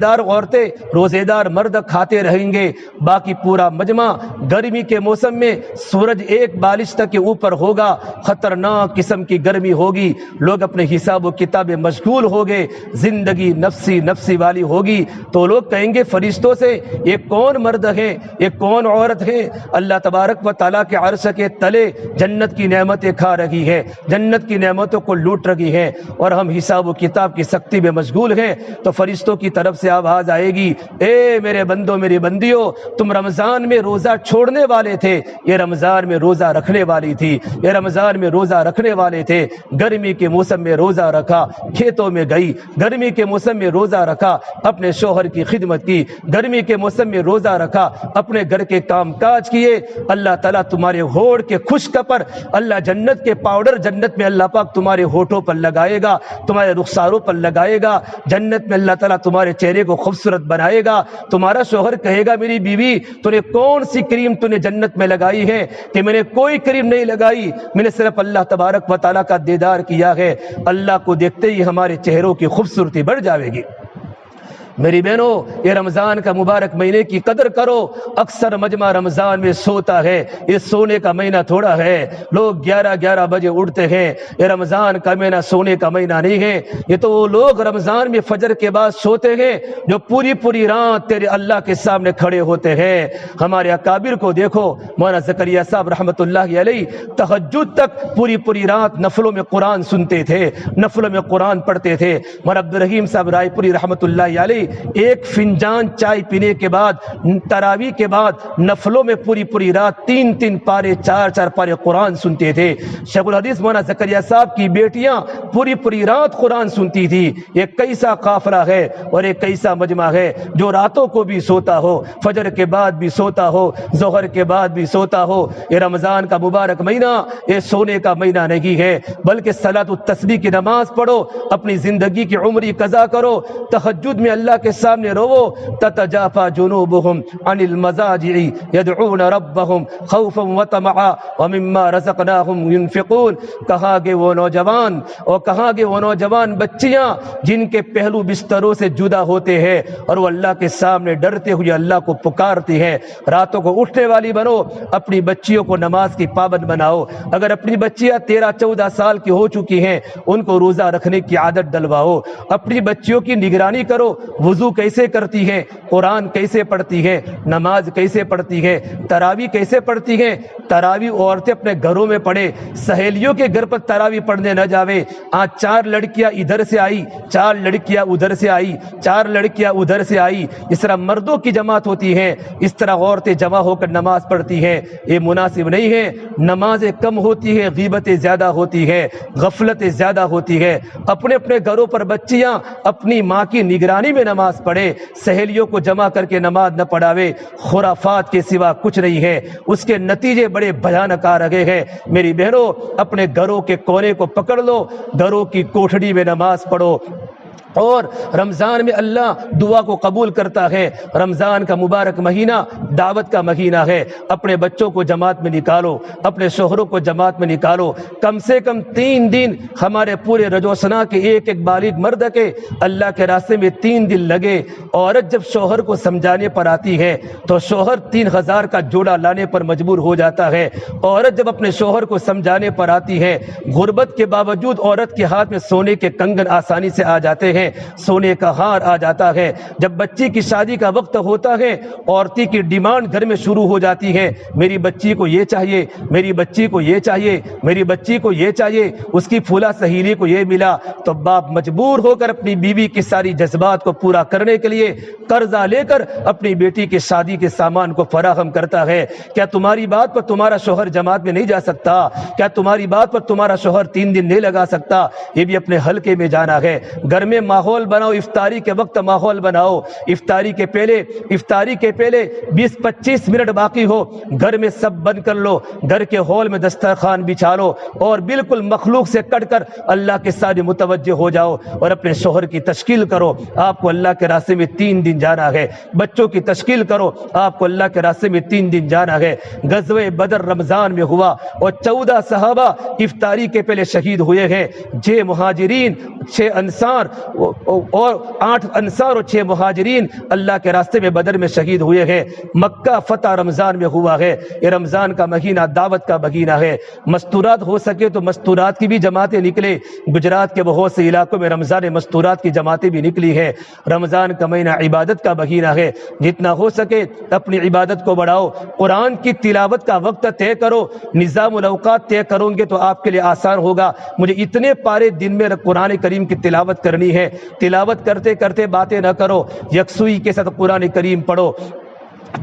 S2: دار مرد کھاتے رہیں گے، باقی پورا مجمع گرمی کے موسم میں سورج 1 بالش تک کے اوپر ہوگا، خطرناک قسم کی گرمی ہوگی، لوگ اپنے حساب و کتاب میں مشغول ہو گئے، زندگی نفسی والی ہوگی۔ تو لوگ کہیں گے فرشتوں سے یہ کون مرد ہے، یہ کون عورت ہے؟ اللہ تبارک و تعالیٰ کے عرش کے تلے جنت کی نعمتیں کھا رہی ہے، جنت کی نعمتوں کو لوٹ رہی ہے، اور ہم حساب و کتاب کی سختی میں مشغول ہیں۔ تو فرشتوں کی طرف سے آواز آئے گی، اے میرے بندوں میری بندیوں، تم رمضان میں روزہ چھوڑنے والے تھے، یہ رمضان میں روزہ رکھنے والی تھی، یہ رمضان میں روزہ رکھنے والے تھے۔ گرمی کے موسم میں روزہ رکھا، کھیتوں میں گئی، گرمی کے موسم میں روزہ رکھا، اپنے شوہر کی خدمت کی، گرمی کے موسم میں روزہ رکھا، اپنے گھر کے کام کاج کیے۔ اللہ تعالیٰ تمہارے ہونٹ کے خشک پر اللہ جنت کے پاؤڈر جنت میں اللہ پاک تمہارے ہونٹوں پر لگائے گا، تمہارے رخساروں پر لگائے گا، جنت میں اللہ تعالیٰ تمہارے چہرے کو خوبصورت بنائے گا۔ تمہارا شوہر کہے گا میری بیوی تو نے کون سی کریم تو نے جنت میں لگائی ہے؟ کہ میں نے کوئی کریم نہیں لگائی، میں نے صرف اللہ تبارک و تعالیٰ کا دیدار کیا ہے۔ اللہ کو دیکھتے ہی ہمارے چہروں کی خوبصورتی بڑھ جائے گی۔ میری بہنوں یہ رمضان کا مبارک مہینے کی قدر کرو۔ اکثر مجمع رمضان میں سوتا ہے، یہ سونے کا مہینہ تھوڑا ہے۔ لوگ 11 بجے اٹھتے ہیں، یہ رمضان کا مہینہ سونے کا مہینہ نہیں ہے۔ یہ تو وہ لوگ رمضان میں فجر کے بعد سوتے ہیں جو پوری رات تیرے اللہ کے سامنے کھڑے ہوتے ہیں۔ ہمارے اکابر کو دیکھو، مولانا زکریا صاحب رحمۃ اللہ علیہ تہجد تک پوری رات نفلوں میں قرآن سنتے تھے، نفلوں میں قرآن پڑھتے تھے۔ مولانا عبدالرحیم صاحب رائے پوری رحمۃ اللہ علیہ ایک فنجان چائے پینے کے بعد تراویح کے بعد نفلوں میں پوری رات 3 پارے 4 پارے قرآن سنتے تھے۔ شیخ الحدیث مولانا زکریا صاحب کی بیٹیاں پوری رات قرآن سنتی تھی۔ یہ کیسا قافلہ ہے اور یہ کیسا مجمع ہے جو راتوں کو بھی سوتا ہو، فجر کے بعد بھی سوتا ہو، ظہر کے بعد بھی سوتا ہو۔ یہ رمضان کا مبارک مہینہ یہ سونے کا مہینہ نہیں ہے، بلکہ صلاۃ التسبیح کی نماز پڑھو، اپنی زندگی کی عمری قضا کرو، تہجد میں اللہ کے سامنے رو۔ تتجافى جنوبهم عن المضاجع يدعون ربهم خوفا وطمعا ومما رزقناهم ينفقون۔ کہاں گے وہ نوجوان اور کہاں گے وہ نوجوان بچیاں جن کے پہلو بستروں سے جدا ہوتے ہیں اور وہ اللہ کے سامنے ڈرتے ہوئے اللہ کو پکارتی ہیں۔ راتوں کو اٹھنے والی بنو، اپنی بچیوں کو نماز کی پابند بناؤ۔ اگر اپنی بچیاں 13-14 سال کی ہو چکی ہیں ان کو روزہ رکھنے کی عادت ڈلواؤ، اپنی بچیوں کی نگرانی کرو، وضو کیسے کرتی ہیں، قرآن کیسے پڑھتی ہیں، نماز کیسے پڑھتی ہیں، تراویح کیسے پڑھتی ہیں۔ تراویح عورتیں اپنے گھروں میں پڑھے، سہیلیوں کے گھر پر تراویح پڑھنے نہ جاوے۔ آج 4 لڑکیاں ادھر سے آئی، 4 لڑکیاں ادھر سے آئی، 4 لڑکیاں ادھر سے آئی، اس طرح مردوں کی جماعت ہوتی ہے، اس طرح عورتیں جمع ہو کر نماز پڑھتی ہیں، یہ مناسب نہیں ہے۔ نمازیں کم ہوتی ہے، غیبتیں زیادہ ہوتی ہے، غفلتیں زیادہ ہوتی ہے۔ اپنے اپنے گھروں پر بچیاں اپنی ماں کی نگرانی میں نماز پڑھے، سہیلیوں کو جمع کر کے نماز نہ پڑھاوے۔ خرافات کے سوا کچھ نہیں ہے، اس کے نتیجے بڑے بھیانک آ رہے ہیں۔ میری بہنوں، اپنے گھروں کے کونے کو پکڑ لو، گھروں کی کوٹھڑی میں نماز پڑھو، اور رمضان میں اللہ دعا کو قبول کرتا ہے۔ رمضان کا مبارک مہینہ دعوت کا مہینہ ہے۔ اپنے بچوں کو جماعت میں نکالو، اپنے شوہروں کو جماعت میں نکالو۔ کم سے کم 3 دن ہمارے پورے رجوسنا کے ایک بالغ مرد کے اللہ کے راستے میں 3 دن لگے۔ عورت جب شوہر کو سمجھانے پر آتی ہے تو شوہر 3000 کا جوڑا لانے پر مجبور ہو جاتا ہے۔ عورت جب اپنے شوہر کو سمجھانے پر آتی ہے، غربت کے باوجود عورت کے ہاتھ میں سونے کے کنگن آسانی سے آ جاتے ہیں، سونے کا ہار آ جاتا ہے۔ جب بچی کی شادی کا وقت ہوتا ہے، عورتی کی ڈیمانڈ گھر میں شروع ہو جاتی ہے، میری بچی کو یہ چاہیے، میری بچی کو یہ چاہیے، میری بچی کو یہ چاہیے، اس کی پھولا سہیلی کو یہ ملا۔ تو باپ مجبور ہو کر اپنی بیوی کی ساری جذبات کو پورا کرنے کے لیے قرضہ لے کر اپنی بیٹی کی شادی کے سامان کو فراہم کرتا ہے۔ کیا تمہاری بات پر تمہارا شوہر جماعت میں نہیں جا سکتا؟ کیا تمہاری بات پر تمہارا شوہر 3 دن نہیں لگا سکتا؟ یہ بھی اپنے حلقے میں جانا ہے۔ گھر میں ماحول بناؤ، افطاری کے وقت ماحول بناؤ، افطاری کے پہلے 20-25 منٹ باقی ہو، گھر میں سب بند کر لو، گھر کے ہال میں دسترخوان بچھا لو اور بالکل مخلوق سے کٹ کر اللہ کے ساتھ متوجہ ہو جاؤ اور اپنے شوہر کی تشکیل کرو۔ آپ کو اللہ کے راستے میں 3 دن جانا ہے۔ بچوں کی تشکیل کرو، آپ کو اللہ کے راستے میں 3 دن جانا ہے۔ غزوہ بدر رمضان میں ہوا اور 14 صحابہ افطاری کے پہلے شہید ہوئے ہیں۔ 6 مہاجرین، 6 انصار اور 8 انصار اور 6 مہاجرین اللہ کے راستے میں بدر میں شہید ہوئے ہیں۔ مکہ فتح رمضان میں ہوا ہے۔ یہ رمضان کا مہینہ دعوت کا مہینہ ہے۔ مستورات ہو سکے تو مستورات کی بھی جماعتیں نکلے۔ گجرات کے بہت سے علاقوں میں رمضان مستورات کی جماعتیں بھی نکلی ہے۔ رمضان کا مہینہ عبادت کا مہینہ ہے، جتنا ہو سکے اپنی عبادت کو بڑھاؤ۔ قرآن کی تلاوت کا وقت طے کرو، نظام الاوقات طے کرو گے تو آپ کے لیے آسان ہوگا۔ مجھے اتنے پارے دن میں قرآن کریم کی تلاوت کرنی ہے، تلاوت کرتے کرتے باتیں نہ کرو، یکسوئی کے ساتھ قرآن کریم پڑھو۔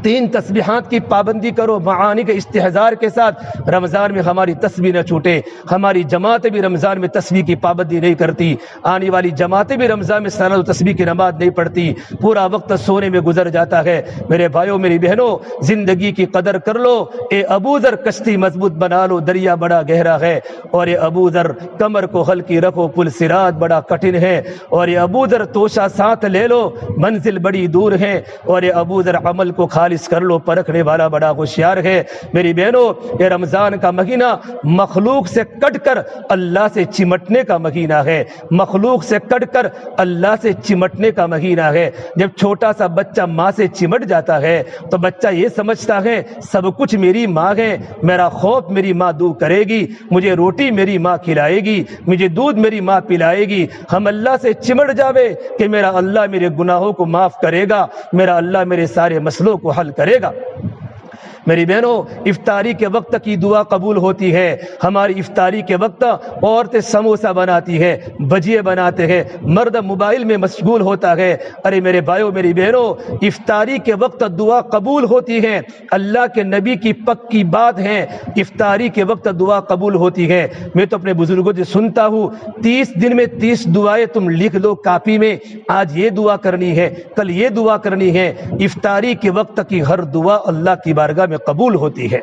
S2: 3 تسبیحات کی پابندی کرو، معانی کے استحضار کے ساتھ۔ رمضان میں ہماری تسبیح نہ چھوٹے۔ ہماری جماعتیں بھی رمضان میں تسبیح کی پابندی نہیں کرتی، آنے والی جماعتیں بھی رمضان میں صلاۃ و تسبیح کی نماز نہیں پڑھتی، پورا وقت سونے میں گزر جاتا ہے۔ میرے بھائیوں، میری بہنوں، زندگی کی قدر کر لو۔ اے ابو ذر کشتی مضبوط بنا لو، دریا بڑا گہرا ہے، اور اے ابو ذر کمر کو ہلکی رکھو، پل صراط بڑا کٹھن ہے، اور اے ابو ذر توشہ ساتھ لے لو، منزل بڑی دور ہے، اور اے ابو ذر عمل کو خالص کر لو، پرکھنے والا بڑا ہوشیار ہے۔ میری بہنوں، یہ رمضان کا مہینہ مخلوق سے کٹ کر اللہ سے چمٹنے کا مہینہ ہے، مخلوق سے کٹ کر اللہ سے چمٹنے کا مہینہ ہے۔ جب چھوٹا سا بچہ ماں سے چمٹ جاتا ہے تو بچہ یہ سمجھتا ہے سب کچھ میری ماں ہے، میرا خوف میری ماں دور کرے گی، مجھے روٹی میری ماں کھلائے گی، مجھے دودھ میری ماں پلائے گی۔ ہم اللہ سے چمٹ جاوے کہ میرا اللہ میرے گناہوں کو معاف کرے گا، میرا اللہ میرے سارے مسئلوں کو حل کرے گا۔ میری بہنوں، افطاری کے وقت کی دعا قبول ہوتی ہے۔ ہماری افطاری کے وقت عورتیں سموسہ بناتی ہے، بجیے بناتے ہیں، مرد موبائل میں مشغول ہوتا ہے۔ ارے میرے بھائیوں، میری بہنوں، افطاری کے وقت دعا قبول ہوتی ہے، اللہ کے نبی کی پکی بات ہے، افطاری کے وقت دعا قبول ہوتی ہے۔ میں تو اپنے بزرگوں سے سنتا ہوں، 30 دن میں 30 دعائیں تم لکھ لو کاپی میں، آج یہ دعا کرنی ہے، کل یہ دعا کرنی ہے۔ افطاری کے وقت کی ہر دعا اللہ کی بارگاہ میں قبول ہوتی ہے۔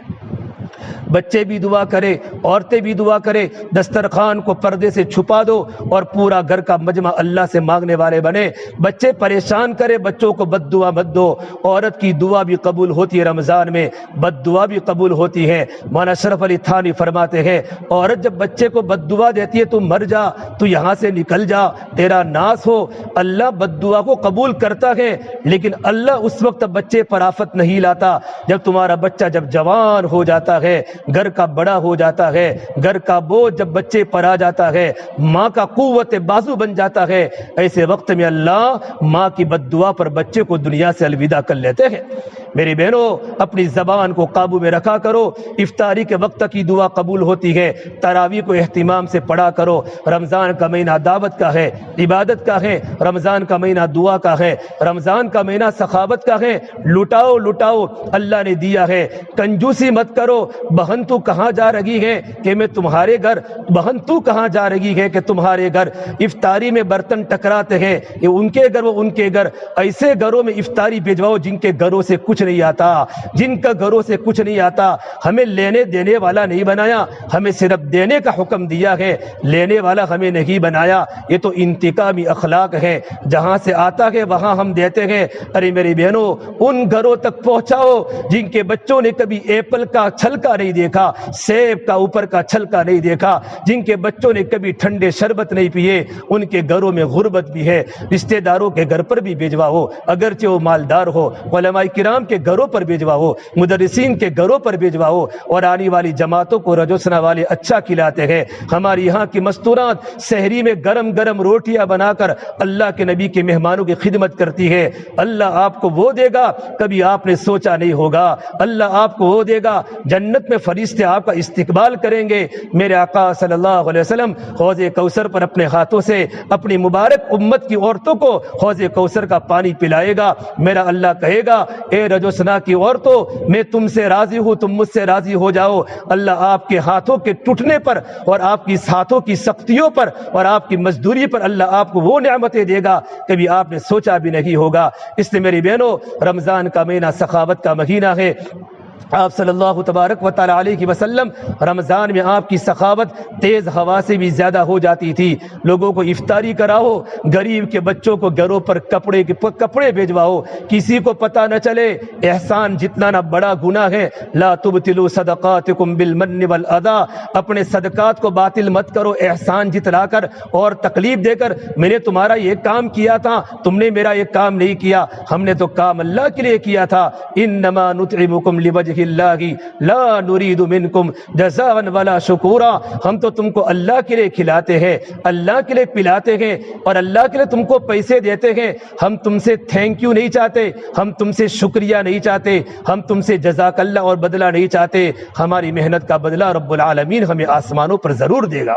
S2: بچے بھی دعا کرے، عورتیں بھی دعا کرے، دسترخوان کو پردے سے چھپا دو اور پورا گھر کا مجمع اللہ سے مانگنے والے بنے۔ بچے پریشان کرے، بچوں کو بد دعا مت دو۔ عورت کی دعا بھی قبول ہوتی ہے رمضان میں، بد دعا بھی قبول ہوتی ہے۔ مولانا اشرف علی تھانوی فرماتے ہیں، عورت جب بچے کو بد دعا دیتی ہے تو مر جا، تو یہاں سے نکل جا، تیرا ناس ہو۔ اللہ بد دعا کو قبول کرتا ہے، لیکن اللہ اس وقت بچے پر آفت نہیں لاتا جب تمہارا بچہ جب جوان ہو جاتا ہے، گھر کا بڑا ہو جاتا ہے، گھر کا بوجھ جب بچے پر آ جاتا ہے، ماں کا قوت بازو بن جاتا ہے، ایسے وقت میں اللہ ماں کی بد دعا پر بچے کو دنیا سے الوداع کر لیتے ہیں۔ میری بہنوں، اپنی زبان کو قابو میں رکھا کرو، افطاری کے وقت کی دعا قبول ہوتی ہے، تراویح کو اہتمام سے پڑھا کرو۔ رمضان کا مہینہ دعوت کا ہے، عبادت کا ہے، رمضان کا مہینہ دعا کا ہے، رمضان کا مہینہ سخاوت کا ہے۔ لٹاؤ لٹاؤ، اللہ نے دیا ہے، کنجوسی مت کرو۔ بہن تو کہاں جا رہی ہے کہ میں تمہارے گھر، بہن تو کہاں جا رہی ہے کہ تمہارے گھر افطاری میں برتن ٹکراتے ہیں، یہ ان کے گھر وہ ان کے گھر۔ ایسے گھروں میں افطاری بھیجواؤ جن کے گھروں سے کچھ نہیں آتا، جن کا گھروں سے کچھ نہیں آتا۔ ہمیں لینے دینے والا نہیں بنایا، ہمیں صرف دینے کا حکم دیا ہے، لینے والا ہمیں نہیں بنایا۔ یہ تو انتقامی اخلاق ہے، جہاں سے آتا ہے وہاں ہم دیتے ہیں۔ ارے میری بہنوں، ان گھروں تک پہنچاؤ جن کے بچوں نے کبھی ایپل کا چھلکا نہیں دیکھا، سیب کا اوپر کا چھلکا نہیں دیکھا، جن کے بچوں نے کبھی ٹھنڈے شربت نہیں پیے، ان کے گھروں میں غربت بھی ہے۔ رشتہ داروں کے گھر پر بھی بھیجواؤ، اگرچہ وہ مالدار ہو، علماء کرام کے گھروں پر بھیجواؤ، مدرسین کے گھروں پر بھیجواؤ، اور آنے والی جماعتوں کو رجوسنا والے اچھا کھلاتے ہیں۔ ہماری یہاں کی مستورات سحری میں گرم گرم روٹیاں بنا کر اللہ کے نبی کے مہمانوں کی خدمت کرتی ہے۔ اللہ آپ کو وہ دے گا کبھی آپ نے سوچا نہیں ہوگا، اللہ آپ کو وہ دے گا، جنت میں فرشتے آپ کا استقبال کریں گے۔ میرے آقا صلی اللہ علیہ وسلم حوض کوثر پر اپنے ہاتھوں سے اپنی مبارک امت کی عورتوں کو حوض کوثر کا پانی پلائے گا۔ میرا اللہ کہے گا، اے رجوسنا کی عورتوں، میں تم سے راضی ہوں، تم مجھ سے راضی ہو جاؤ۔ اللہ آپ کے ہاتھوں کے ٹوٹنے پر اور آپ کی ہاتھوں کی سختیوں پر اور آپ کی مزدوری پر اللہ آپ کو وہ نعمتیں دے گا کبھی آپ نے سوچا بھی نہیں ہوگا۔ اس لیے میری بہنوں، رمضان کا مہینہ سخاوت کا مہینہ ہے۔ آپ صلی اللہ تبارک و تعالی علیہ وسلم رمضان میں آپ کی سخاوت تیز ہوا سے بھی زیادہ ہو جاتی تھی۔ لوگوں کو افطاری کراؤ، غریب کے بچوں کو گھروں پر کپڑے بھیجواؤ، کسی کو پتہ نہ چلے۔ احسان جتنا نہ بڑا گناہ ہے، لا تبطلوا صدقاتکم بالمن والاذى، اپنے صدقات کو باطل مت کرو احسان جتلا کر اور تکلیف دے کر۔ میں نے تمہارا یہ کام کیا تھا، تم نے میرا یہ کام نہیں کیا، ہم نے تو کام اللہ کے لیے کیا تھا۔ انما نطعمکم لوجہ اللہ لا نريد منکم جزاء ولا شکورا، ہم تو تم کو اللہ کے لیے کھلاتے ہیں، اللہ کے لیے پلاتے ہیں اور اللہ کے لیے تم کو پیسے دیتے ہیں۔ ہم تم سے تھینک یو نہیں چاہتے، ہم تم سے شکریہ نہیں چاہتے، ہم تم سے جزاک اللہ اور بدلہ نہیں چاہتے۔ ہماری محنت کا بدلہ رب العالمین ہمیں آسمانوں پر ضرور دے گا۔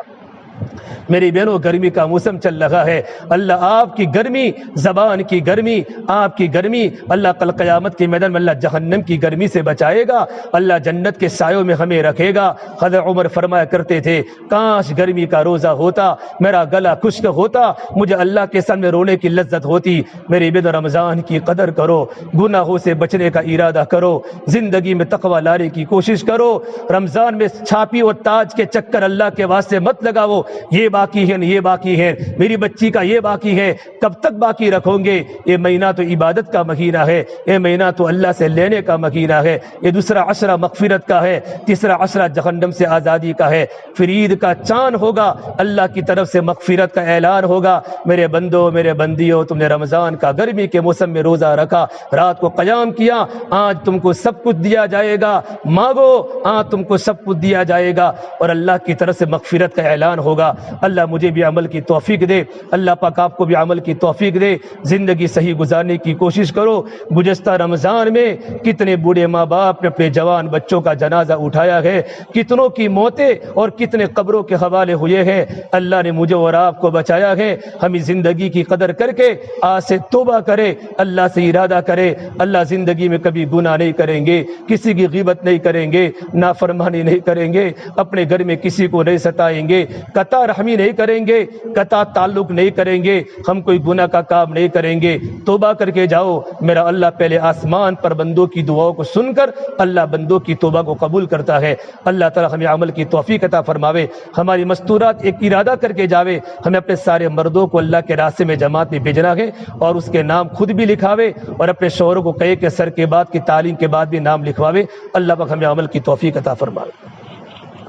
S2: میری بہنوں، گرمی کا موسم چل رہا ہے، اللہ آپ کی گرمی، زبان کی گرمی، آپ کی گرمی اللہ کل قیامت کے میدان میں اللہ جہنم کی گرمی سے بچائے گا، اللہ جنت کے سایوں میں ہمیں رکھے گا۔ حضرت عمر فرمایا کرتے تھے، کاش گرمی کا روزہ ہوتا، میرا گلا خشک ہوتا، مجھے اللہ کے سامنے رونے کی لذت ہوتی۔ میری بہنوں، رمضان کی قدر کرو، گناہوں سے بچنے کا ارادہ کرو، زندگی میں تقوی لانے کی کوشش کرو۔ رمضان میں چھاپی اور تاج کے چکر اللہ کے واسطے مت لگاؤ، یہ باقی ہے، یہ باقی ہے، میری بچی کا یہ باقی ہے، کب تک باقی رکھو گے؟ یہ مہینہ تو عبادت کا مہینہ ہے، یہ مہینہ تو اللہ سے لینے کا مہینہ ہے، یہ دوسرا عشرہ مغفرت کا ہے، تیسرا عشرہ جہنم سے آزادی کا ہے۔ پھر عید کا چاند ہوگا، اللہ کی طرف سے مغفرت کا اعلان ہوگا۔ میرے بندوں، میرے بندیوں، تم نے رمضان کا گرمی کے موسم میں روزہ رکھا، رات کو قیام کیا، آج تم کو سب کچھ دیا جائے گا، مانگو، آج تم کو سب کچھ دیا جائے گا اور اللہ کی طرف سے مغفرت کا اعلان ہوگا۔ اللہ مجھے بھی عمل کی توفیق دے، اللہ پاک آپ کو بھی عمل کی توفیق دے، زندگی صحیح گزارنے کی کوشش کرو۔ گزشتہ رمضان میں کتنے بوڑھے ماں باپ نے اپنے جوان بچوں کا جنازہ اٹھایا ہے، کتنوں کی موتیں اور کتنے قبروں کے حوالے ہوئے ہیں۔ اللہ نے مجھے اور آپ کو بچایا ہے، ہمیں زندگی کی قدر کر کے آج سے توبہ کرے، اللہ سے ارادہ کرے، اللہ زندگی میں کبھی گناہ نہیں کریں گے، کسی کی غیبت نہیں کریں گے، نافرمانی نہیں کریں گے، اپنے گھر میں کسی کو نہیں ستائیں گے، قطع رحمی نہیں کریں گے، قطع تعلق نہیں کریں گے، ہم کوئی گناہ کا کام نہیں کریں گے۔ توبہ کر کے جاؤ، میرا اللہ پہلے آسمان پر بندوں کی دعاؤں کو سن کر اللہ بندوں کی توبہ کو قبول کرتا ہے۔ اللہ تعالی ہمیں عمل کی توفیق عطا فرماوے، ہماری مستورات ایک ارادہ کر کے جاوے، ہمیں اپنے سارے مردوں کو اللہ کے راستے میں جماعت میں بھیجنا ہے اور اس کے نام خود بھی لکھاوے اور اپنے شوہروں کو کہے کہ سر کے بعد کی تعلیم کے بعد بھی نام لکھواوے۔ اللہ پاک ہمیں عمل کی توفیق عطا فرماوے۔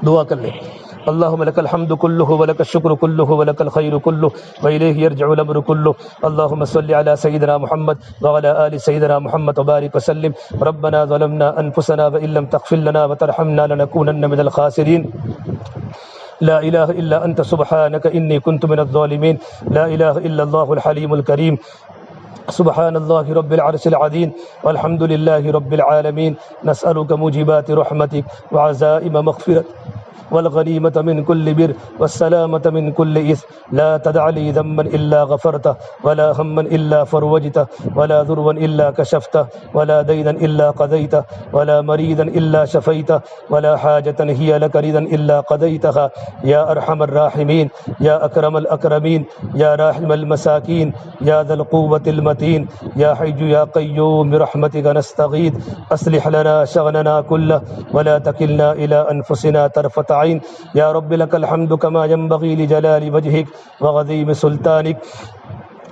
S2: دعا کر لیں۔ اللهم لك الحمد كله ولك الشكر كله ولك الخير كله وإليه يرجع الأمر كله. اللهم صل على سيدنا محمد وعلى آل سيدنا محمد وبارك وسلم. ربنا ظلمنا أنفسنا وإن لم تغفر لنا وترحمنا لنكونن من الخاسرين. لا إله إلا أنت سبحانك إني كنت من الظالمين. لا إله إلا الله الحليم الكريم. سبحان الله رب العرش العظيم والحمد لله رب العالمين. نسألك موجبات رحمتك وعزائم مغفرتك والغنيمة من كل بر والسلامة من كل إثم. لا تدع لي ذنبا إلا غفرته ولا هما إلا فرجته ولا ذروا إلا كشفته ولا دينا إلا قضيته ولا مريضا إلا شفيته ولا حاجة هي لك رضا إلا قضيتها يا أرحم الراحمين يا أكرم الأكرمين يا راحم المساكين يا ذا القوة المتين يا حي يا قيوم برحمتك نستغيث. أصلح لنا شغلنا كله ولا تكلنا إلى أنفسنا طرفة عين. یا رب لک الحمد کما ینبغی لجلال وجہک وعظیم سلطانک.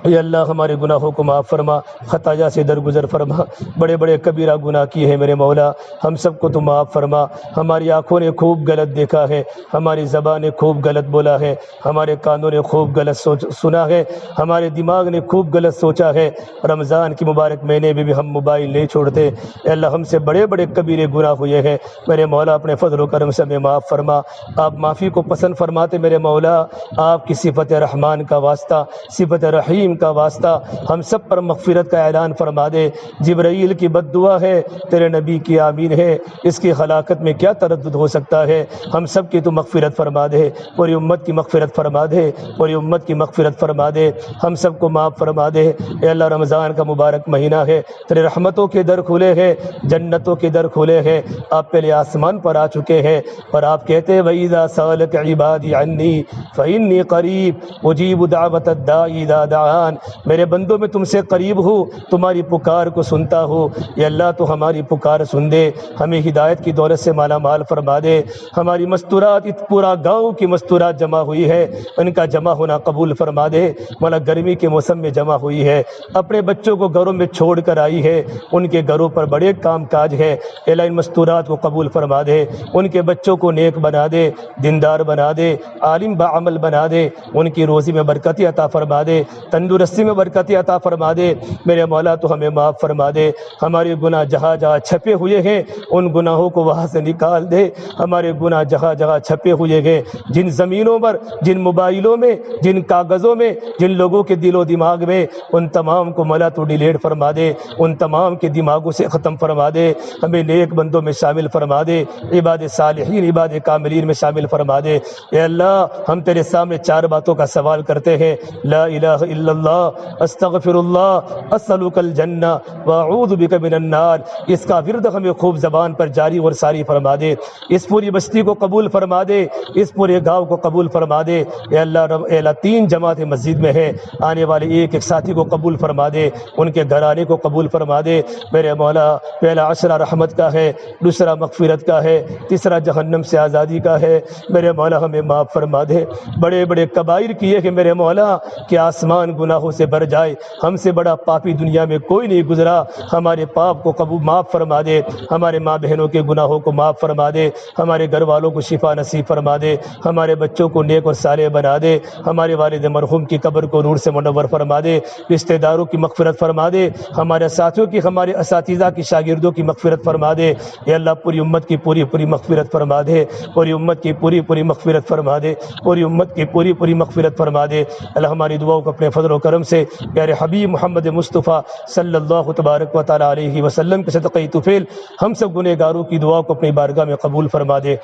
S2: اے اللہ ہمارے گناہوں کو معاف فرما، خطایا سے درگزر فرما. بڑے بڑے کبیرہ گناہ کیے ہیں میرے مولا، ہم سب کو تو معاف فرما. ہماری آنکھوں نے خوب غلط دیکھا ہے، ہماری زبان نے خوب غلط بولا ہے، ہمارے کانوں نے خوب غلط سنا ہے، ہمارے دماغ نے خوب غلط سوچا ہے. رمضان کی مبارک مہینے میں بھی ہم موبائل نہیں چھوڑتے. اے اللہ ہم سے بڑے بڑے کبیرے گناہ ہوئے ہیں میرے مولا، اپنے فضل و کرم سے ہمیں معاف فرما. آپ معافی کو پسند فرماتے میرے مولا. آپ کی صفت رحمان کا واسطہ، صفت رحیم کا واسطہ ہم سب پر مغفرت کا اعلان فرما دے. جبرائیل کی بد دعا ہے، تیرے نبی کی آمین ہے، اس کی خلاقت میں کیا تردد ہو سکتا ہے. ہم سب کی تو مغفرت فرما دے، پوری امت کی مغفرت فرما دے، پوری امت کی مغفرت فرما دے، ہم سب کو معاف فرما دے. اے اللہ رمضان کا مبارک مہینہ ہے، تیرے رحمتوں کے در کھلے ہیں، جنتوں کے در کھلے ہیں. آپ پہلے آسمان پر آ چکے ہیں اور آپ کہتے ہیں وَإِذَا سَأَلَكَ عِبَادِي عَنِّي فَإِنِّي قَرِيبٌ أُجِيبُ دَعْوَةَ الدَّاعِ إِذَا دَعَانِ. میرے بندوں میں تم سے قریب ہوں، تمہاری پکار کو سنتا ہوں. یا اللہ تو ہماری پکار سن دے، ہمیں ہدایت کی دولت سے مالا مال فرما دے. ہماری مستورات، پورا گاؤں کی مستورات جمع ہوئی ہے، ان کا جمع ہونا قبول فرما دے. مولا گرمی کے موسم میں جمع ہوئی ہے، اپنے بچوں کو گھروں میں چھوڑ کر آئی ہے، ان کے گھروں پر بڑے کام کاج ہے. اللہ ان مستورات کو قبول فرما دے، ان کے بچوں کو نیک بنا دے، دیندار بنا دے، عالم بعمل بنا دے. ان کی روزی میں برکتی عطا فرما دے، تندرستی میں برکتی عطا فرما دے. میرے مولا تو ہمیں معاف فرما دے. ہمارے گناہ جہاں جہاں چھپے ہوئے ہیں ان گناہوں کو وہاں سے نکال دے. ہمارے گناہ جہاں جہاں چھپے ہوئے ہیں، جن زمینوں پر، جن موبائلوں میں، جن کاغذوں میں، جن لوگوں کے دل و دماغ میں، ان تمام کو مولا تو ڈیلیٹ فرما دے، ان تمام کے دماغوں سے ختم فرما دے. ہمیں نیک بندوں میں شامل فرما دے، عباد صالحین، عباد کاملین میں شامل فرما دے. اے اللہ ہم تیرے سامنے چار باتوں کا سوال کرتے ہیں. لا الہ الا اللہ، استغفر اللہ، اسألک الجنہ واعوذ بک من النار. اس کا ورد ہمیں خوب زبان پر جاری اور ساری فرما دے. اس پوری بستی کو قبول فرما دے، اس پورے گاؤں کو قبول فرما دے. اے اللہ 3 جماعتیں مسجد میں ہیں، آنے والے ایک ایک ساتھی کو قبول فرما دے، ان کے گھرانے کو قبول فرما دے. میرے مولا پہلا عشرہ رحمت کا ہے، دوسرا مغفرت کا ہے، تیسرا جہنم سے آزادی کا ہے. میرے مولا ہمیں معاف فرما دے. بڑے بڑے کبائر کیے ہیں میرے مولا کہ آسمان گناہوں سے بھر جائے. ہم سے بڑا پاپی دنیا میں کوئی نہیں گزرا. ہمارے پاپ کو قبول معاف فرما دے، ہمارے ماں بہنوں کے گناہوں کو معاف فرما دے، ہمارے گھر والوں کو شفا نصیب فرما دے، ہمارے بچوں کو نیک اور صالح بنا دے، ہمارے والد مرحوم کی قبر کو نور سے منور فرما دے، رشتہ داروں کی مغفرت فرما دے، ہمارے ساتھیوں کی، ہمارے اساتذہ کی، شاگردوں کی مغفرت فرما دے. اے اللہ پوری امت کی پوری مغفرت فرما دے، پوری امت کی پوری مغفرت فرما دے، پوری امت کی پوری مغفرت فرما دے. اللہ ہماری دعاؤں کو اپنے فضل و کرم سے پیارے حبیب محمد مصطفیٰ صلی اللہ تبارک و تعالی علیہ وسلم کے صدقہ طفیل ہم سب گنہگاروں کی دعا کو اپنی بارگاہ میں قبول فرما دے.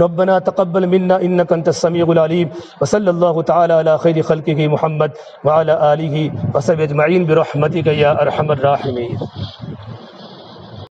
S2: ربنا تقبل منا انك انت السميع العليم وصلى الله تعالى على خير خلقه محمد وعلى آله وصحبه اجمعين برحمتك يا ارحم الراحمين.